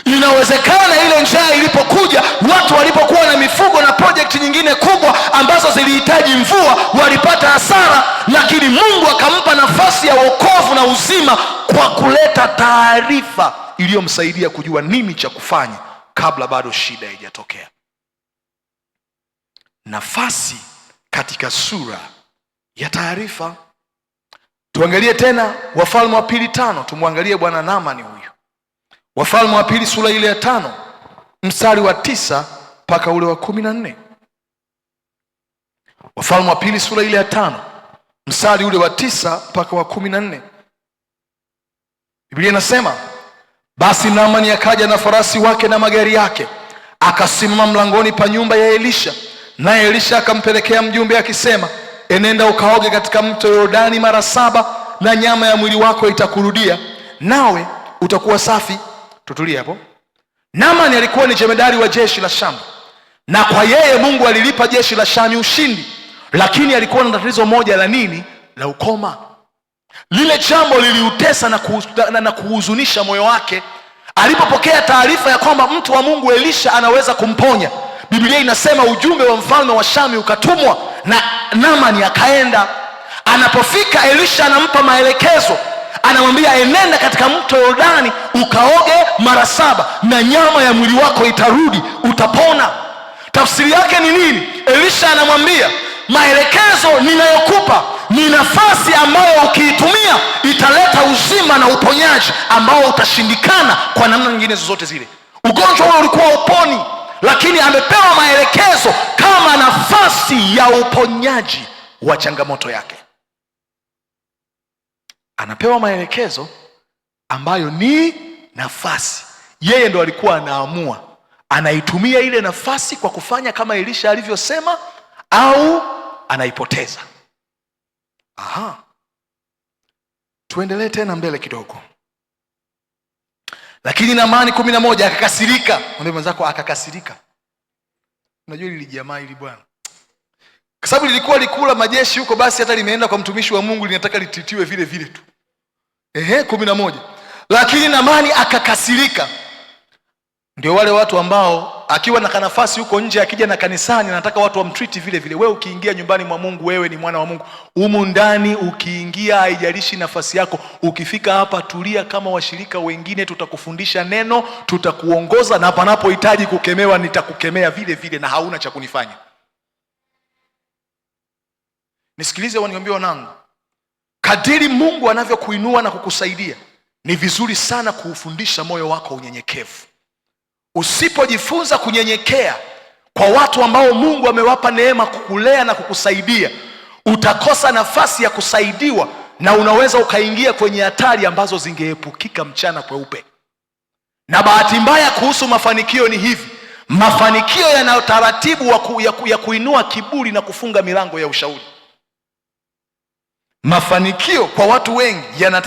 Inawezekana ile njaa ilipokuja, watu walipokuwa na mifugo na project nyingine kubwa ambazo zilihitaji mvua, walipata hasara, lakini Mungu akampa nafasi ya wokovu na uzima kwa kuleta taarifa iliyomsaidia kujua nini cha kufanya kabla bado shida haijatokea. Nafasi katika sura ya taarifa. Tuangalie tena Wafalme wa Pili 5, tumwangalie bwana Naamani huyu. Wafalme wa Pili sura ile ya 5 mstari wa 9 mpaka ule wa 14. Wafalme wa Pili sura ile ya 5 mstari ule wa 9 mpaka wa 14. Biblia inasema, basi Naamani akaja na farasi wake na magari yake, akasimama mlangoni pa nyumba ya Elisha. Naye Elisha akampelekea mjumbe akisema, enenda ukaoge katika mto Yordani mara 7, na nyama ya mwili wako itakurudia, nawe utakuwa safi. Tutulie hapo. Naamani alikuwa ni jemedari wa jeshi la Shamu, na kwa yeye Mungu alilipa jeshi la Shamu ushindi, lakini alikuwa na tatizo moja la nini? La ukoma. Lile jambo liliutesa na kuhuzunisha moyo wake. Alipopokea taarifa ya kwamba mtu wa Mungu Elisha anaweza kumponya, Biblia inasema ujumbe wa mfalme wa Shamu ukatumwa na Naamani akaenda. Anapofika, Elisha anampa maelekezo, anamwambia enenda katika mto Yordani ukaoge mara 7 na nyama ya mwili wako itarudi, utapona. Tafsiri yake ni nini? Elisha anamwambia maelekezo ninayokupa ni nafasi ambayo ukiitumia italeta uzima na uponyaji ambao utashindikana kwa namna nyingine zozote zile. Ugonjwa ule ulikuwa uponi, lakini amepewa maelekezo kama nafasi ya uponyaji wa changamoto yake. Anapewa maelekezo ambayo ni nafasi. Yeye ndo alikuwa anaamua anaitumia ile nafasi kwa kufanya kama Elisha alivyosema au anaipoteza. Tuendelee tena mbele kidogo. Lakini Naamani 11 akakasirika. Mwambie mwenzako akakasirika. Unajua hili jamaa hili bwana, kwa sababu lilikuwa likula majeshi huko, basi hata limeenda kwa mtumishi wa Mungu linataka lititiwe vile vile tu. 11. Lakini Naamani akakasirika. Ndio wale watu ambao akiwa na kanafasi huko nje, akija na kanisani anataka watu wamtreat vile vile. Wewe ukiingia nyumbani mwa Mungu, wewe ni mwana wa Mungu. Humu ndani ukiingia, haijalishi nafasi yako, ukifika hapa tulia kama washirika wengine, tutakufundisha neno, tutakuongoza, na panapohitaji kukemewa nitakukemea vile vile, na hauna cha kunifanya. Nisikilize waniambie wanangu, kadiri Mungu anavyokuinua na kukusaidia, ni vizuri sana kuufundisha moyo wako unyenyekevu. Usipojifunza kunyenyekea kwa watu ambao Mungu amewapa neema kukulea na kukusaidia, utakosa nafasi ya kusaidiwa na unaweza ukaingia kwenye hatari ambazo zingeepukika mchana kweupe. Na bahati mbaya kuhusu mafanikio ni hivi, mafanikio yana utaratibu ya kuinua kiburi na kufunga milango ya ushauri. Mafanikio kwa watu wengi yana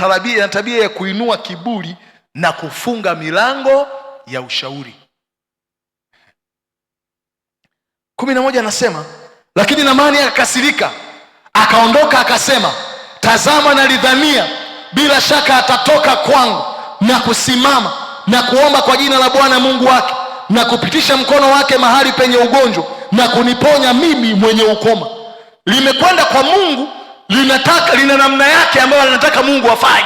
tabia ya kuinua kiburi na kufunga milango ya ushauri. 11 anasema, lakini Naamani akakasirika, akaondoka akasema, tazama nalidhania bila shaka atatoka kwangu na kusimama na kuomba kwa jina la Bwana Mungu wake na kupitisha mkono wake mahali penye ugonjwa na kuniponya mimi mwenye ukoma. Limekwenda kwa Mungu, lina namna yake ambayo linataka Mungu afanye.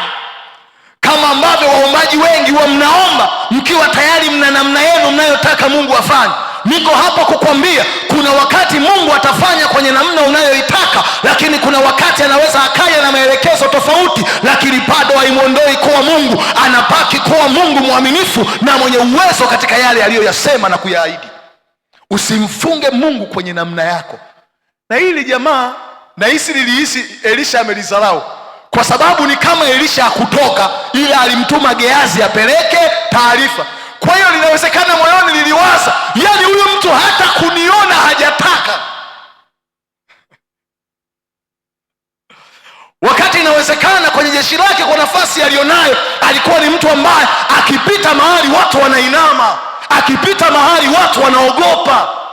Kama ambavyo waombaji wengi wa mnaomba mkiwa tayari mna namna yenu mnayotaka Mungu afanye. Niko hapa kukwambia kuna wakati Mungu atafanya kwenye namna unayoitaka, lakini kuna wakati anaweza akaja na maelekezo tofauti, lakini bado haimuondoi kuwa Mungu. Anabaki kuwa Mungu mwaminifu na mwenye uwezo katika yale aliyoyasema na kuyaahidi. Usimfunge Mungu kwenye namna yako. Na hili jamaa nilihisi Elisha amelizarau, kwa sababu ni kama Elisha hakutoka, ila alimtuma Gehazi apeleke taarifa. Kwa hiyo linawezekana moyoni liliwaza, yani huyu mtu hata kuniona hajataka. Wakati inawezekana kwenye jeshi lake, kwa nafasi alionayo, alikuwa ni mtu ambaye akipita mahali watu wanainama, akipita mahali watu wanaogopa.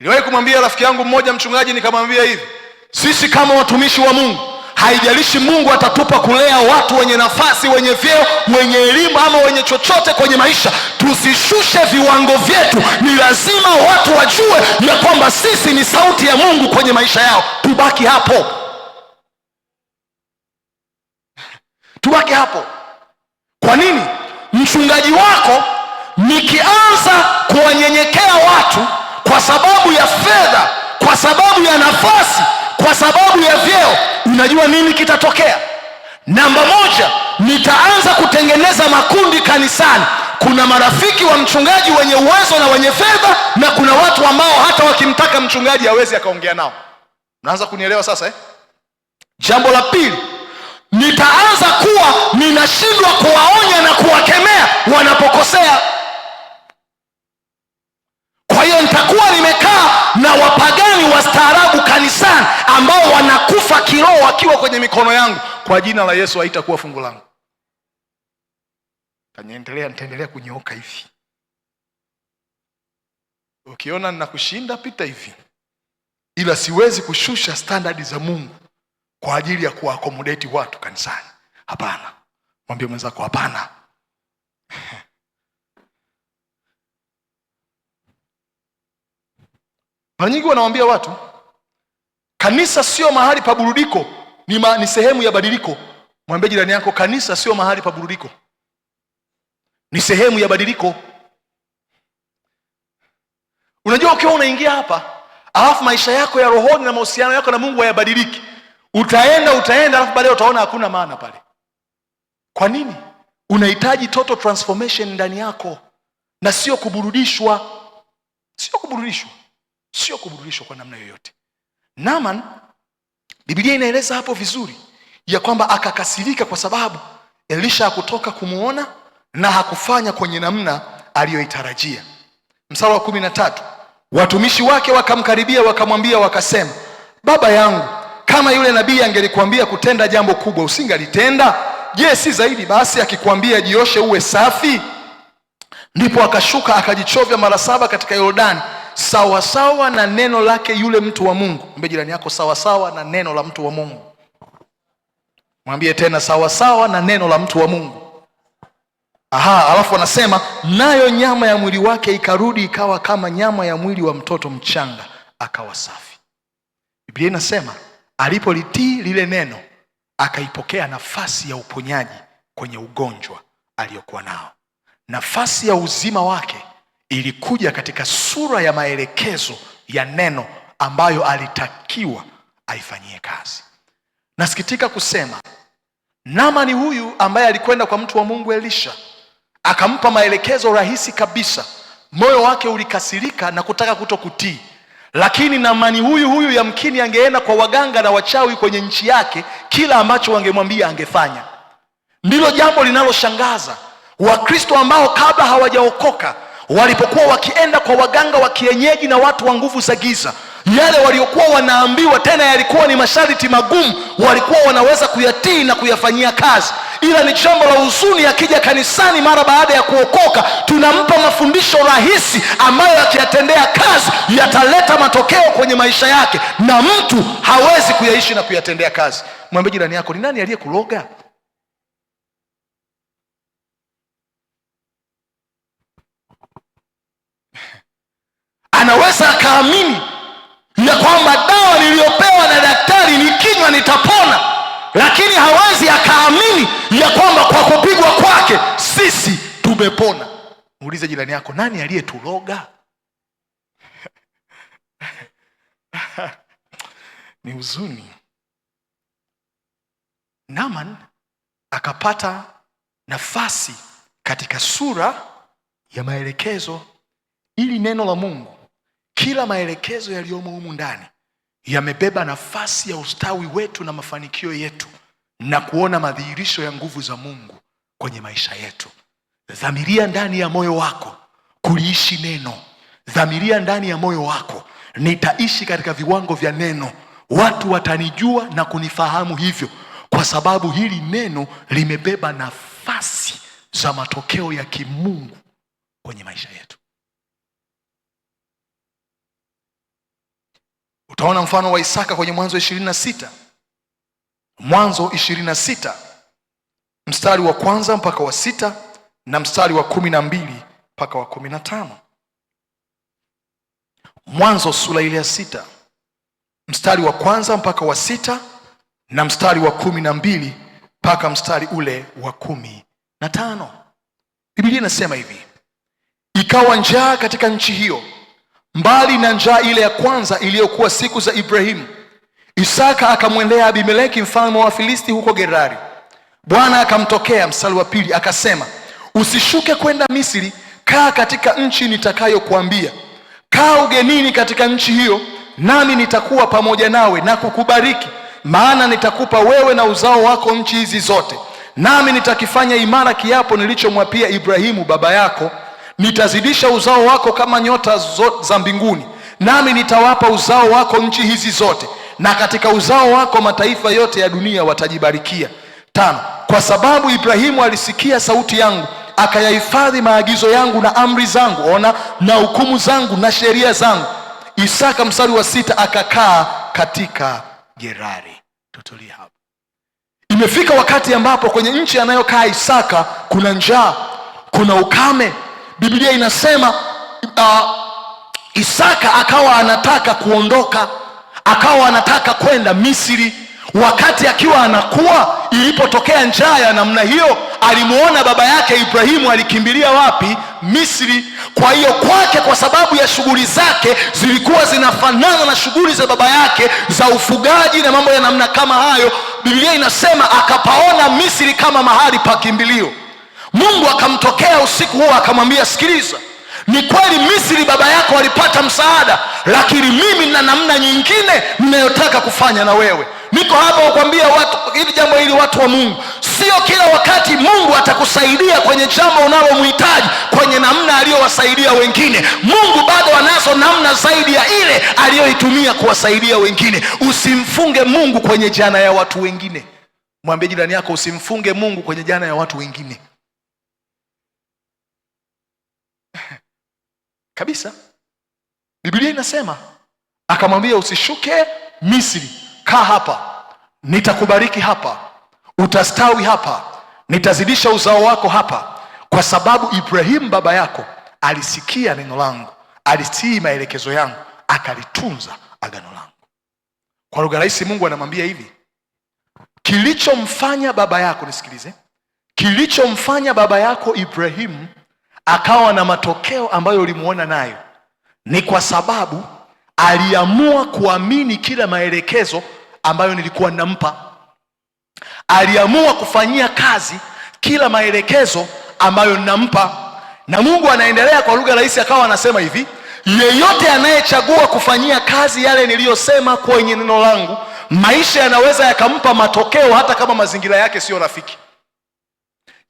Niliwahi kumwambia rafiki yangu mmoja mchungaji, nikamwambia hivi, sisi kama watumishi wa Mungu, haijalishi Mungu atatupa kulea watu wenye nafasi, wenye vyeo, wenye elimu ama wenye chochote kwenye maisha, tusishushe viwango vyetu. Ni lazima watu wajue ya kwamba sisi ni sauti ya Mungu kwenye maisha yao. Tubaki hapo. Tubaki hapo. Kwa nini? Mchungaji wako nikianza kuwanyenyekea watu kwa sababu ya fedha, kwa sababu ya nafasi, kwa sababu ya vyeo, unajua nini kitatokea? Namba moja, nitaanza kutengeneza makundi kanisani. Kuna marafiki wa mchungaji wenye uwezo na wenye fedha, na kuna watu ambao hata wakimtaka mchungaji hawezi akaongea nao. Naanza kunielewa sasa eh? Jambo la pili, nitaanza kuwa ninashindwa kuwaonya na kuwakemea wanapokosea. Kwa hiyo nitakuwa nimekaa na wapagani wastaarabu kanisani ambao wanakufa kiroho wakiwa kwenye mikono yangu. Kwa jina la Yesu haitakuwa fungu langu. Nitaendelea kunyooka hivi. Ukiona ninakushinda, pita hivi. Ila siwezi kushusha standard za Mungu kwa ajili ya kuaccommodate watu kanisani. Hapana. Mwambie mwenzako hapana. Mara nyingi wanawaambia watu, kanisa sio mahali pa burudiko, ni sehemu ya badiliko. Mwambie jirani yako, kanisa sio mahali pa burudiko, ni sehemu ya badiliko. Unajua ukiwa unaingia hapa, alafu maisha yako ya rohoni na mahusiano yako na Mungu hayabadiliki, utaenda alafu baadaye utaona hakuna maana pale. Kwa nini? Unahitaji total transformation ndani yako, na sio kuburudishwa. Sio kuburudishwa kwa namna yoyote. Naaman, Biblia inaeleza hapo vizuri ya kwamba akakasirika kwa sababu Elisha hakutoka kumuona na hakufanya kwenye namna aliyoitarajia. Mstari wa 13, watumishi wake wakamkaribia wakamwambia wakasema, baba yangu, kama yule nabii angelikwambia kutenda jambo kubwa usingalitenda? Je, si zaidi basi akikwambia jioshe uwe safi? Ndipo akashuka akajichovya mara 7 katika Yordani, sawa na neno lake yule mtu wa Mungu. Mwambie jirani yako, sawa na neno la mtu wa Mungu. Mwambie tena, sawa na neno la mtu wa Mungu. Alafu anasema, nayo nyama ya mwili wake ikarudi ikawa kama nyama ya mwili wa mtoto mchanga, akawa safi. Biblia inasema alipolitii lile neno, akaipokea nafasi ya uponyaji kwenye ugonjwa aliyokuwa nao. Nafasi ya uzima wake ilikuja katika sura ya maelekezo ya neno ambayo alitakiwa aifanyie kazi. Nasikitika kusema, Naamani huyu ambaye alikwenda kwa mtu wa Mungu Elisha, akampa maelekezo rahisi kabisa, moyo wake ulikasirika na kutaka kutokutii. Lakini Naamani huyu yamkini angeenda kwa waganga na wachawi kwenye nchi yake, kila ambacho wangemwambia angefanya. Ndilo jambo linaloshangaza. Wakristo ambao kabla hawajaokoka walipokuwa wakienda kwa waganga wa kienyeji na watu wa nguvu za giza, yale waliokuwa wanaambiwa, tena yalikuwa ni masharti magumu, walikuwa wanaweza kuyatii na kuyafanyia kazi. Ila ni jambo la huzuni, akija kanisani mara baada ya kuokoka, tunampa mafundisho rahisi ambayo yakiyatendea kazi yataleta matokeo kwenye maisha yake, na mtu hawezi kuyaishi na kuyatendea kazi. Mwambie jirani yako, ni nani aliyekuloga? Anaweza akaamini ya kwamba dawa niliyopewa na daktari nikinywa nitapona, lakini hawezi akaamini ya kwamba kwa kupigwa kwake sisi tumepona. Muulize jirani yako, nani aliyetuloga? Ni huzuni. Naaman akapata nafasi katika sura ya maelekezo, ili neno la Mungu, kila maelekezo yaliyomo humu ndani yamebeba nafasi ya ustawi wetu na mafanikio yetu na kuona madhihirisho ya nguvu za Mungu kwenye maisha yetu. Dhamiria ndani ya moyo wako kuliishi neno. Dhamiria ndani ya moyo wako, nitaishi katika viwango vya neno. Watu watanijua na kunifahamu hivyo, kwa sababu hili neno limebeba nafasi za matokeo ya kimungu kwenye maisha yetu. Utaona mfano wa Isaka kwenye Mwanzo 26. Mwanzo 26 mstari wa 1 mpaka wa 6 na mstari wa 12 mpaka wa 15. Mwanzo sura ile ya 6 mstari wa 1 mpaka wa 6 na mstari wa 12 mpaka mstari ule wa 15. Biblia inasema hivi: ikawa njaa katika nchi hiyo, mbali na njaa ile ya kwanza iliyokuwa siku za Ibrahimu. Isaka akamwendea Abimeleki mfalme wa Filisti huko Gerari. Bwana akamtokea, mstari wa 2, akasema, usishuke kwenda Misri, kaa katika nchi nitakayokuambia. Kaa ugenini katika nchi hiyo, nami nitakuwa pamoja nawe na kukubariki, maana nitakupa wewe na uzao wako nchi hizi zote. Nami nitakifanya imara kiapo nilichomwapia Ibrahimu baba yako, nitazidisha uzao wako kama nyota za mbinguni, nami nitawapa uzao wako nchi hizi zote, na katika uzao wako mataifa yote ya dunia watajibarikia. 5, kwa sababu Ibrahimu alisikia sauti yangu, akayahifadhi maagizo yangu na amri zangu, ona, na hukumu zangu na sheria zangu. Isaka, mstari wa 6, akakaa katika Gerari. Tutulia hapa. Imefika wakati ambapo kwenye nchi anayokaa Isaka kuna njaa, kuna ukame. Biblia inasema Isaka akawa anataka kuondoka, akawa anataka kwenda Misri. Wakati akiwa anakuwa, ilipotokea njaa ya namna hiyo, alimuona baba yake Ibrahimu alikimbilia wapi? Misri. Kwa hiyo kwake, kwa sababu ya shughuli zake zilikuwa zinafanana na shughuli za baba yake za ufugaji na mambo ya namna kama hayo, Biblia inasema akapaona Misri kama mahali pa kimbilio. Mungu akamtokea usiku huo akamwambia, sikiliza, ni kweli Misri baba yako alipata msaada, lakini mimi na namna nyingine ninayotaka kufanya na wewe. Niko hapa kukwambia watu hili jambo hili, watu wa Mungu, sio kila wakati Mungu atakusaidia kwenye jambo unalomhitaji kwenye namna aliyowasaidia wengine. Mungu bado anazo namna zaidi ya ile aliyoitumia kuwasaidia wengine. Usimfunge Mungu kwenye jana ya watu wengine. Mwambie jirani yako, usimfunge Mungu kwenye jana ya watu wengine. Kabisa. Biblia inasema akamwambia, usishuke Misri, kaa hapa, nitakubariki hapa, utastawi hapa, nitazidisha uzao wako hapa, kwa sababu Ibrahimu baba yako alisikia neno langu, alitii maelekezo yangu, akalitunza agano langu. Kwa lugha rahisi, Mungu anamwambia hivi, kilichomfanya baba yako, nisikilize, kilichomfanya baba yako Ibrahimu akawa na matokeo ambayo ulimuona nayo, ni kwa sababu aliamua kuamini kila maelekezo ambayo nilikuwa nampa. Aliamua kufanyia kazi kila maelekezo ambayo nampa. Na Mungu anaendelea kwa lugha rahisi, akawa anasema hivi, yeyote anayechagua kufanyia kazi yale niliyosema kwenye neno langu, maisha yanaweza yakampa matokeo hata kama mazingira yake sio rafiki.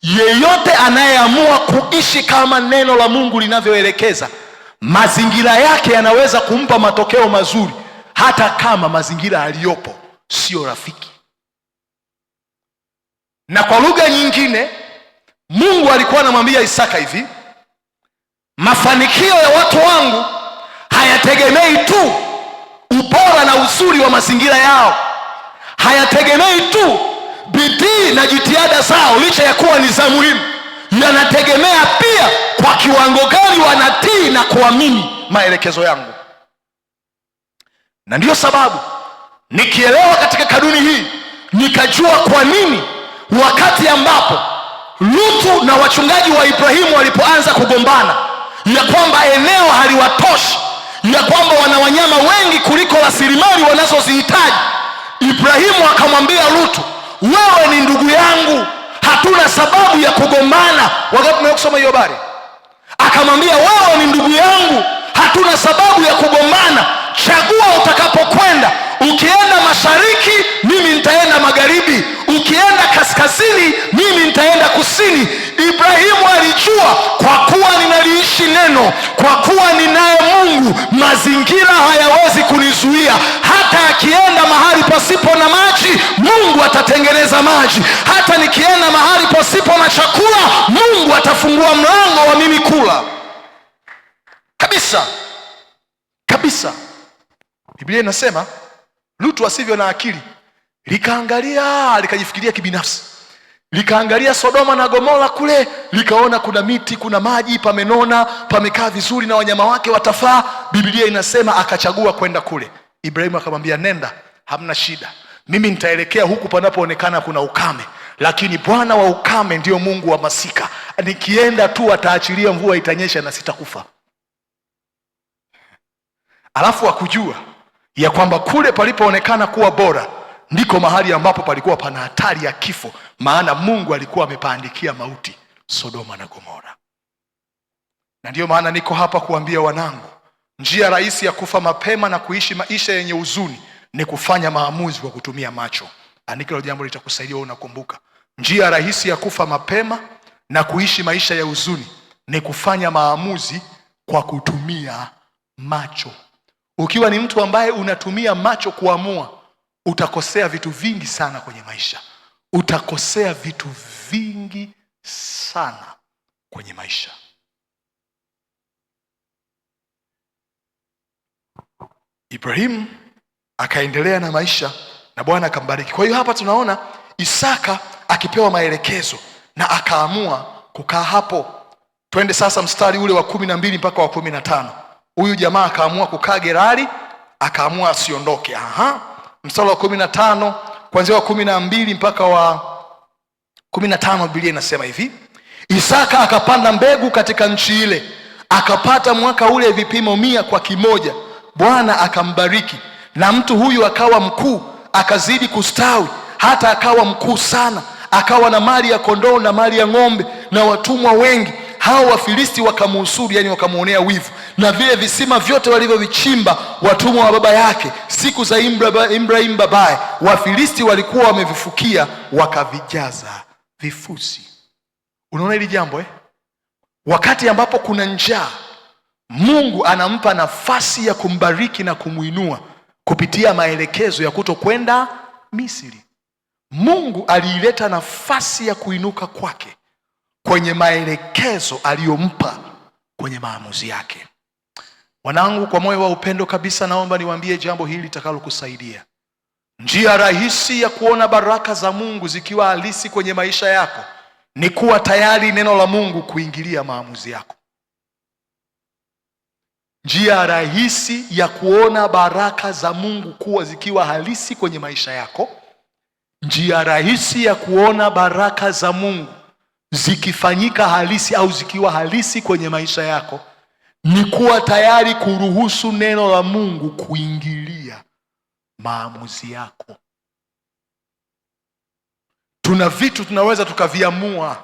Yeyote anayeamua kuishi kama neno la Mungu linavyoelekeza, mazingira yake yanaweza kumpa matokeo mazuri hata kama mazingira aliyopo sio rafiki. Na kwa lugha nyingine, Mungu alikuwa anamwambia Isaka hivi: mafanikio ya watu wangu hayategemei tu ubora na uzuri wa mazingira yao, hayategemei tu bidii na jitihada zao licha ya kuwa ni za muhimu, yanategemea pia kwa kiwango gani wanatii na kuamini maelekezo yangu. Na ndiyo sababu nikielewa katika kanuni hii, nikajua kwa nini wakati ambapo Lutu na wachungaji wa Ibrahimu walipoanza kugombana, ya kwamba eneo haliwatoshi, ya kwamba wana wanyama wengi kuliko rasilimali wanazozihitaji, Ibrahimu akamwambia Lutu, wewe ni ndugu yangu, hatuna sababu ya kugombana. Wakati tumekusoma hiyo habari, akamwambia wewe ni ndugu yangu, hatuna sababu ya kugombana. Chagua utakapokwenda. Ukienda mashariki, mimi nitaenda magharibi. Ukienda kaskazini, mimi nitaenda kusini. Ibrahimu alijua, kwa kuwa ninaliishi neno, kwa kuwa ninaye Mungu, mazingira hayawezi kunizuia. Hata akienda mahali pasipo na maji, Mungu atatengeneza maji. Hata nikienda mahali pasipo na chakula, Mungu atafungua mlango wa mimi kula. Kabisa kabisa. Biblia inasema Lutu asivyo na akili likaangalia, likajifikiria kibinafsi, likaangalia Sodoma na Gomora kule, likaona kuna miti, kuna maji, pamenona, pamekaa vizuri na wanyama wake watafaa. Biblia inasema akachagua kwenda kule. Ibrahimu akamwambia, nenda, hamna shida, mimi nitaelekea huku panapoonekana kuna ukame, lakini Bwana wa ukame ndio Mungu wa masika. Nikienda tu ataachilia mvua, itanyesha na sitakufa. Alafu akujua ya kwamba kule palipoonekana kuwa bora ndiko mahali ambapo palikuwa pana hatari ya kifo, maana Mungu alikuwa amepaandikia mauti Sodoma na Gomora. Na ndiyo maana niko hapa kuambia wanangu, njia rahisi ya kufa mapema na kuishi maisha yenye huzuni ni kufanya maamuzi kwa kutumia macho. Andika hilo jambo, litakusaidia unakumbuka. Njia rahisi ya kufa mapema na kuishi maisha ya huzuni ni kufanya maamuzi kwa kutumia macho. Ukiwa ni mtu ambaye unatumia macho kuamua, utakosea vitu vingi sana kwenye maisha. Utakosea vitu vingi sana kwenye maisha. Ibrahimu akaendelea na maisha na Bwana akambariki. Kwa hiyo hapa tunaona Isaka akipewa maelekezo na akaamua kukaa hapo. Twende sasa mstari ule wa 12 mpaka wa 15. Huyu jamaa akaamua kukaa Gerari, akaamua asiondoke. Mstari wa 15 kuanzia wa 12 mpaka wa 15, Biblia inasema hivi: Isaka akapanda mbegu katika nchi ile, akapata mwaka ule vipimo 100 kwa kimoja. Bwana akambariki, na mtu huyu akawa mkuu, akazidi kustawi, hata akawa mkuu sana, akawa na mali ya kondoo na mali ya ng'ombe na watumwa wengi. Hao Wafilisti wakamuhusuru, yani wakamuonea wivu, na vile visima vyote walivyovichimba watumwa wa baba yake siku za Ibrahim babaye, Wafilisti walikuwa wamevifukia, wakavijaza vifusi. Unaona hili jambo Wakati ambapo kuna njaa, Mungu anampa nafasi ya kumbariki na kumuinua kupitia maelekezo ya kutokwenda Misri. Mungu aliileta nafasi ya kuinuka kwake kwenye maelekezo aliyompa kwenye maamuzi yake. Wanangu, kwa moyo wa upendo kabisa, naomba niwaambie jambo hili litakalokusaidia. Njia rahisi ya kuona baraka za Mungu zikiwa halisi kwenye maisha yako ni kuwa tayari neno la Mungu kuingilia maamuzi yako. Njia rahisi ya kuona baraka za Mungu kuwa zikiwa halisi kwenye maisha yako, njia rahisi ya kuona baraka za Mungu zikifanyika halisi au zikiwa halisi kwenye maisha yako ni kuwa tayari kuruhusu neno la Mungu kuingilia maamuzi yako. Tuna vitu tunaweza tukaviamua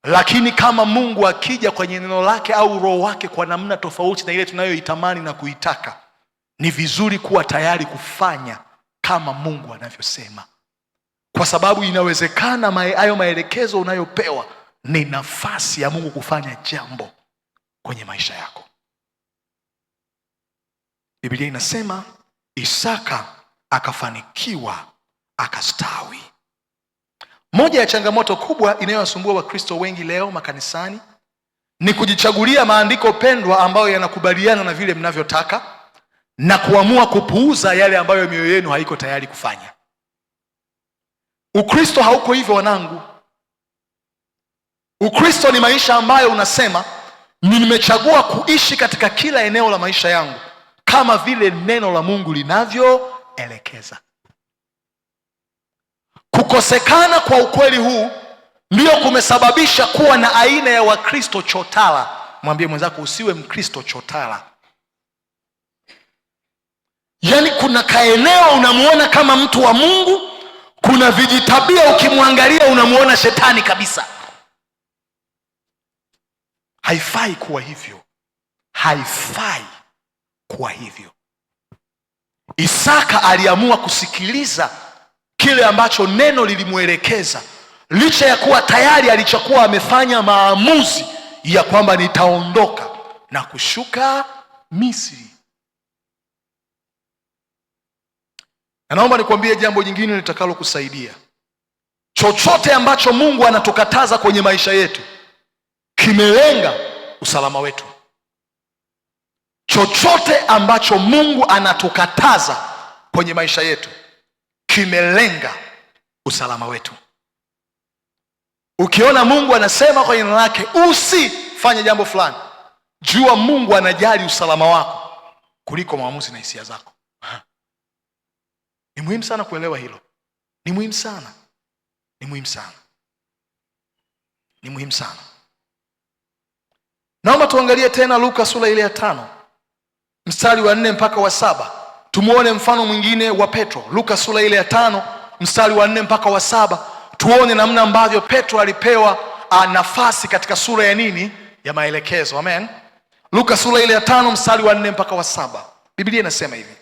Lakini kama Mungu akija kwenye neno lake au roho wake kwa namna tofauti na ile tunayoitamani na kuitaka, ni vizuri kuwa tayari kufanya kama Mungu anavyosema, kwa sababu inawezekana hayo maelekezo unayopewa ni nafasi ya Mungu kufanya jambo kwenye maisha yako. Biblia inasema Isaka akafanikiwa, akastawi. Moja ya changamoto kubwa inayowasumbua Wakristo wengi leo makanisani ni kujichagulia maandiko pendwa ambayo yanakubaliana na vile mnavyotaka na kuamua kupuuza yale ambayo mioyo yenu haiko tayari kufanya. Ukristo hauko hivyo wanangu. Ukristo ni maisha ambayo unasema nimechagua kuishi katika kila eneo la maisha yangu kama vile neno la Mungu linavyoelekeza. Kukosekana kwa ukweli huu ndio kumesababisha kuwa na aina ya Wakristo chotara. Mwambie mwenzako usiwe Mkristo chotara. Yaani kuna kaeneo unamuona kama mtu wa Mungu, kuna vijitabia ukimwangalia unamuona shetani kabisa. Haifai kuwa hivyo. Haifai kuwa hivyo. Isaka aliamua kusikiliza kile ambacho neno lilimwelekeza, licha ya kuwa tayari alichokuwa amefanya maamuzi ya kwamba nitaondoka na kushuka Misri. Na naomba nikwambie jambo jingine litakalo kusaidia. Chochote ambacho Mungu anatukataza kwenye maisha yetu kimelenga usalama wetu. Chochote ambacho Mungu anatukataza kwenye maisha yetu kimelenga usalama wetu. Ukiona Mungu anasema kwenye neno lake usifanye jambo fulani, jua Mungu anajali usalama wako kuliko maamuzi na hisia zako. Ni muhimu sana kuelewa hilo. Ni muhimu sana. Ni muhimu sana. Ni muhimu sana. Naomba tuangalie tena Luka sura ile ya 5 mstari wa 4 mpaka wa 7. Tumuone mfano mwingine wa Petro. Luka sura ile ya 5 mstari wa 4 mpaka wa 7. Tuone namna ambavyo Petro alipewa nafasi katika sura ya nini? Ya maelekezo. Amen. Luka sura ile ya 5 mstari wa 4 mpaka wa 7. Biblia inasema hivi: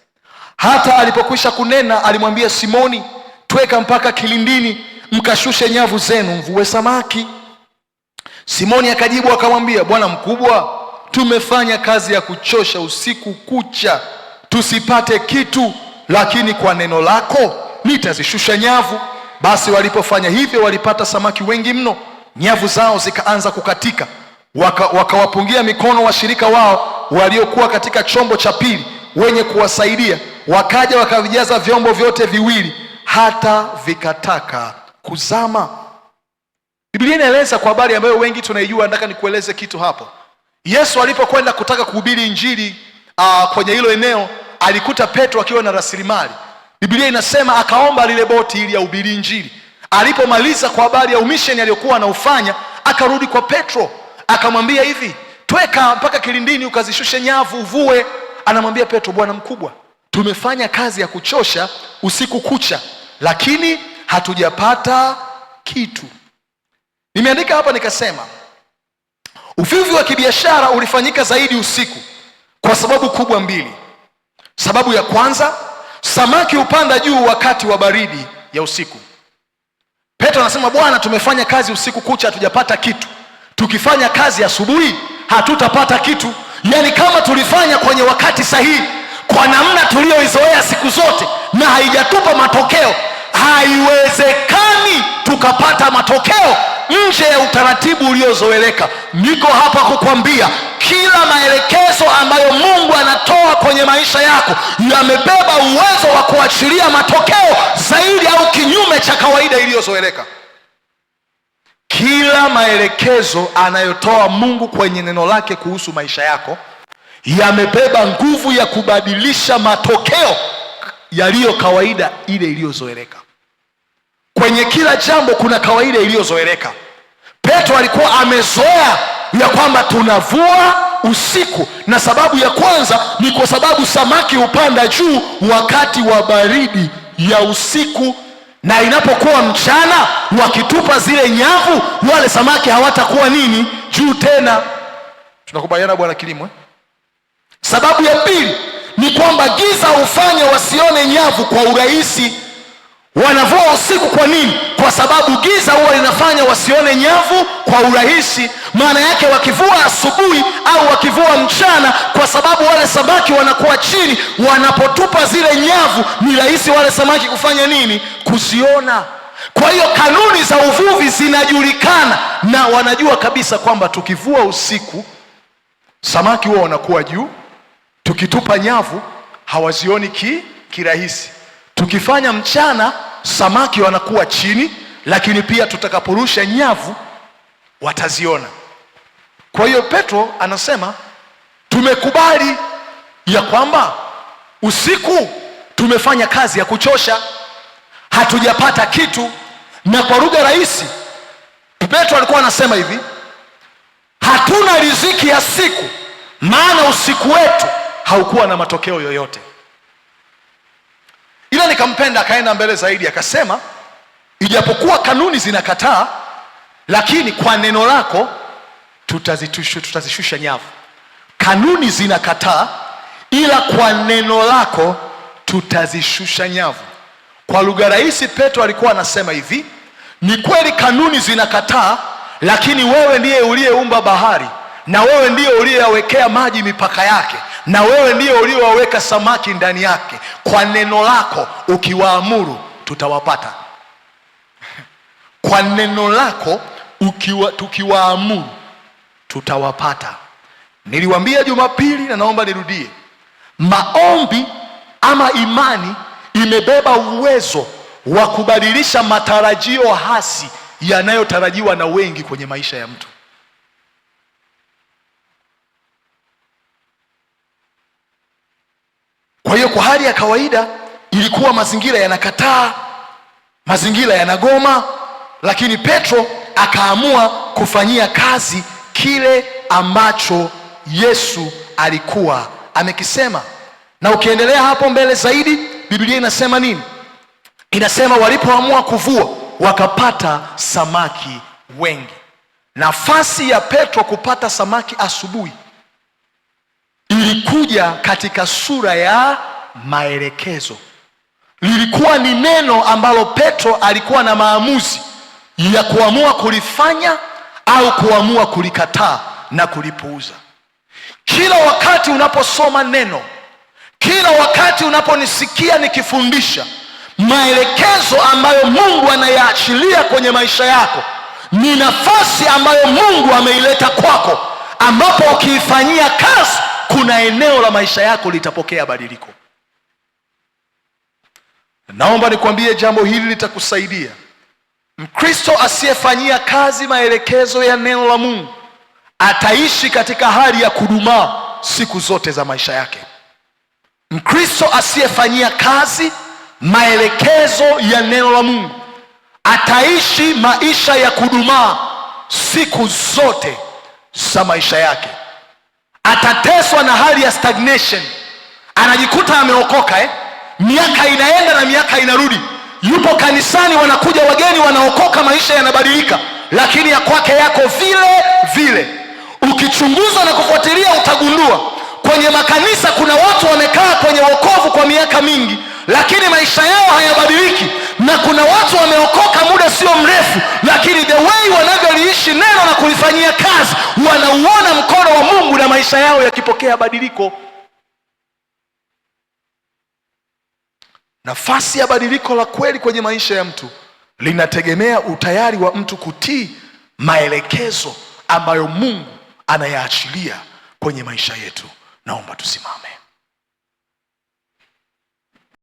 hata alipokwisha kunena, alimwambia Simoni, tweka mpaka kilindini, mkashushe nyavu zenu mvue samaki. Simoni akajibu akamwambia, Bwana mkubwa, tumefanya kazi ya kuchosha usiku kucha tusipate kitu, lakini kwa neno lako nitazishusha nyavu. Basi walipofanya hivyo walipata samaki wengi mno, nyavu zao zikaanza kukatika. Wakawapungia mikono washirika wao waliokuwa katika chombo cha pili wenye kuwasaidia, wakaja wakavijaza vyombo vyote viwili hata vikataka kuzama. Biblia inaeleza kwa habari ambayo wengi tunaijua. Nataka nikueleze kitu hapo. Yesu alipokwenda kutaka kuhubiri injili kwenye hilo eneo, alikuta Petro akiwa na rasilimali. Biblia inasema akaomba lile boti ili ahubiri injili. Alipomaliza kwa habari ya umisheni aliyokuwa anaufanya, akarudi kwa Petro akamwambia hivi, tweka mpaka kilindini ukazishushe nyavu uvue. Anamwambia Petro, Bwana mkubwa, tumefanya kazi ya kuchosha usiku kucha, lakini hatujapata kitu. Nimeandika hapa nikasema, uvivu wa kibiashara ulifanyika zaidi usiku kwa sababu kubwa mbili. Sababu ya kwanza, samaki hupanda juu wakati wa baridi ya usiku. Petro anasema, Bwana, tumefanya kazi usiku kucha hatujapata kitu, tukifanya kazi asubuhi hatutapata kitu. Yaani kama tulifanya kwenye wakati sahihi, kwa namna tulioizoea siku zote na haijatupa matokeo, haiwezekani tukapata matokeo nje ya utaratibu uliozoeleka. Niko hapa kukwambia kila maelekezo ambayo Mungu anatoa kwenye maisha yako yamebeba uwezo wa kuachilia matokeo zaidi au kinyume cha kawaida iliyozoeleka. Kila maelekezo anayotoa Mungu kwenye neno lake kuhusu maisha yako yamebeba nguvu ya kubadilisha matokeo yaliyo kawaida ile iliyozoeleka. Kwenye kila jambo kuna kawaida iliyozoeleka. Petro alikuwa amezoea ya kwamba tunavua usiku, na sababu ya kwanza ni kwa sababu samaki hupanda juu wakati wa baridi ya usiku. na inapokuwa mchana wakitupa zile nyavu, wale samaki hawatakuwa nini? Juu tena. Tunakubaliana bwana kilimo? Sababu ya pili ni kwamba giza hufanya wasione nyavu kwa urahisi. Wanavua usiku. Kwa nini? Kwa sababu giza huwa linafanya wasione nyavu kwa urahisi. Maana yake wakivua asubuhi au wakivua mchana, kwa sababu wale samaki wanakuwa chini, wanapotupa zile nyavu ni rahisi wale samaki kufanya nini? Kuziona. Kwa hiyo kanuni za uvuvi zinajulikana, na wanajua kabisa kwamba tukivua usiku samaki huwa wanakuwa juu, tukitupa nyavu hawazioni kirahisi. Tukifanya mchana samaki wanakuwa chini, lakini pia tutakaporusha nyavu wataziona. Kwa hiyo Petro anasema tumekubali ya kwamba usiku tumefanya kazi ya kuchosha, hatujapata kitu. Na kwa lugha rahisi Petro alikuwa anasema hivi, hatuna riziki ya siku, maana usiku wetu haukuwa na matokeo yoyote. Ila nikampenda, akaenda mbele zaidi akasema, ijapokuwa kanuni zinakataa, lakini kwa neno lako tutazishusha nyavu. Kanuni zinakataa, ila kwa neno lako tutazishusha nyavu. Kwa lugha rahisi Petro alikuwa anasema hivi, ni kweli kanuni zinakataa, lakini wewe ndiye uliyeumba bahari, na wewe ndiye uliyewekea maji mipaka yake, na wewe ndiye uliyowaweka samaki ndani yake. Kwa neno lako ukiwaamuru tutawapata. Kwa neno lako tukiwaamuru tutawapata. Niliwaambia Jumapili na naomba nirudie, maombi ama imani imebeba uwezo wa kubadilisha matarajio hasi yanayotarajiwa na wengi kwenye maisha ya mtu. Kwa hiyo kwa hali ya kawaida ilikuwa mazingira yanakataa, mazingira yanagoma, lakini Petro akaamua kufanyia kazi kile ambacho Yesu alikuwa amekisema. Na ukiendelea hapo mbele zaidi, Biblia inasema nini? Inasema walipoamua kuvua wakapata samaki wengi. Nafasi ya Petro kupata samaki asubuhi ilikuja katika sura ya maelekezo. Lilikuwa ni neno ambalo Petro alikuwa na maamuzi ya kuamua kulifanya au kuamua kulikataa na kulipuuza. Kila wakati unaposoma neno, kila wakati unaponisikia nikifundisha, maelekezo ambayo Mungu anayaachilia kwenye maisha yako ni nafasi ambayo Mungu ameileta kwako, ambapo ukiifanyia kazi kuna eneo la maisha yako litapokea badiliko. Naomba nikwambie jambo hili litakusaidia. Mkristo asiyefanyia kazi maelekezo ya neno la Mungu ataishi katika hali ya kudumaa siku zote za maisha yake. Mkristo asiyefanyia kazi maelekezo ya neno la Mungu ataishi maisha ya kudumaa siku zote za maisha yake. Atateswa na hali ya stagnation. Anajikuta ameokoka miaka inaenda na miaka inarudi, yupo kanisani, wanakuja wageni, wanaokoka, maisha yanabadilika, lakini ya kwake yako vile vile. Ukichunguza na kufuatilia utagundua kwenye makanisa kuna watu wamekaa kwenye wokovu kwa miaka mingi, lakini maisha yao hayabadiliki, na kuna watu wameokoka muda sio mrefu, lakini the way wanavyoliishi neno na kulifanyia kazi, wanauona mkono wa Mungu na maisha yao yakipokea badiliko. Nafasi ya badiliko la kweli kwenye maisha ya mtu linategemea utayari wa mtu kutii maelekezo ambayo Mungu anayaachilia kwenye maisha yetu. Naomba tusimame.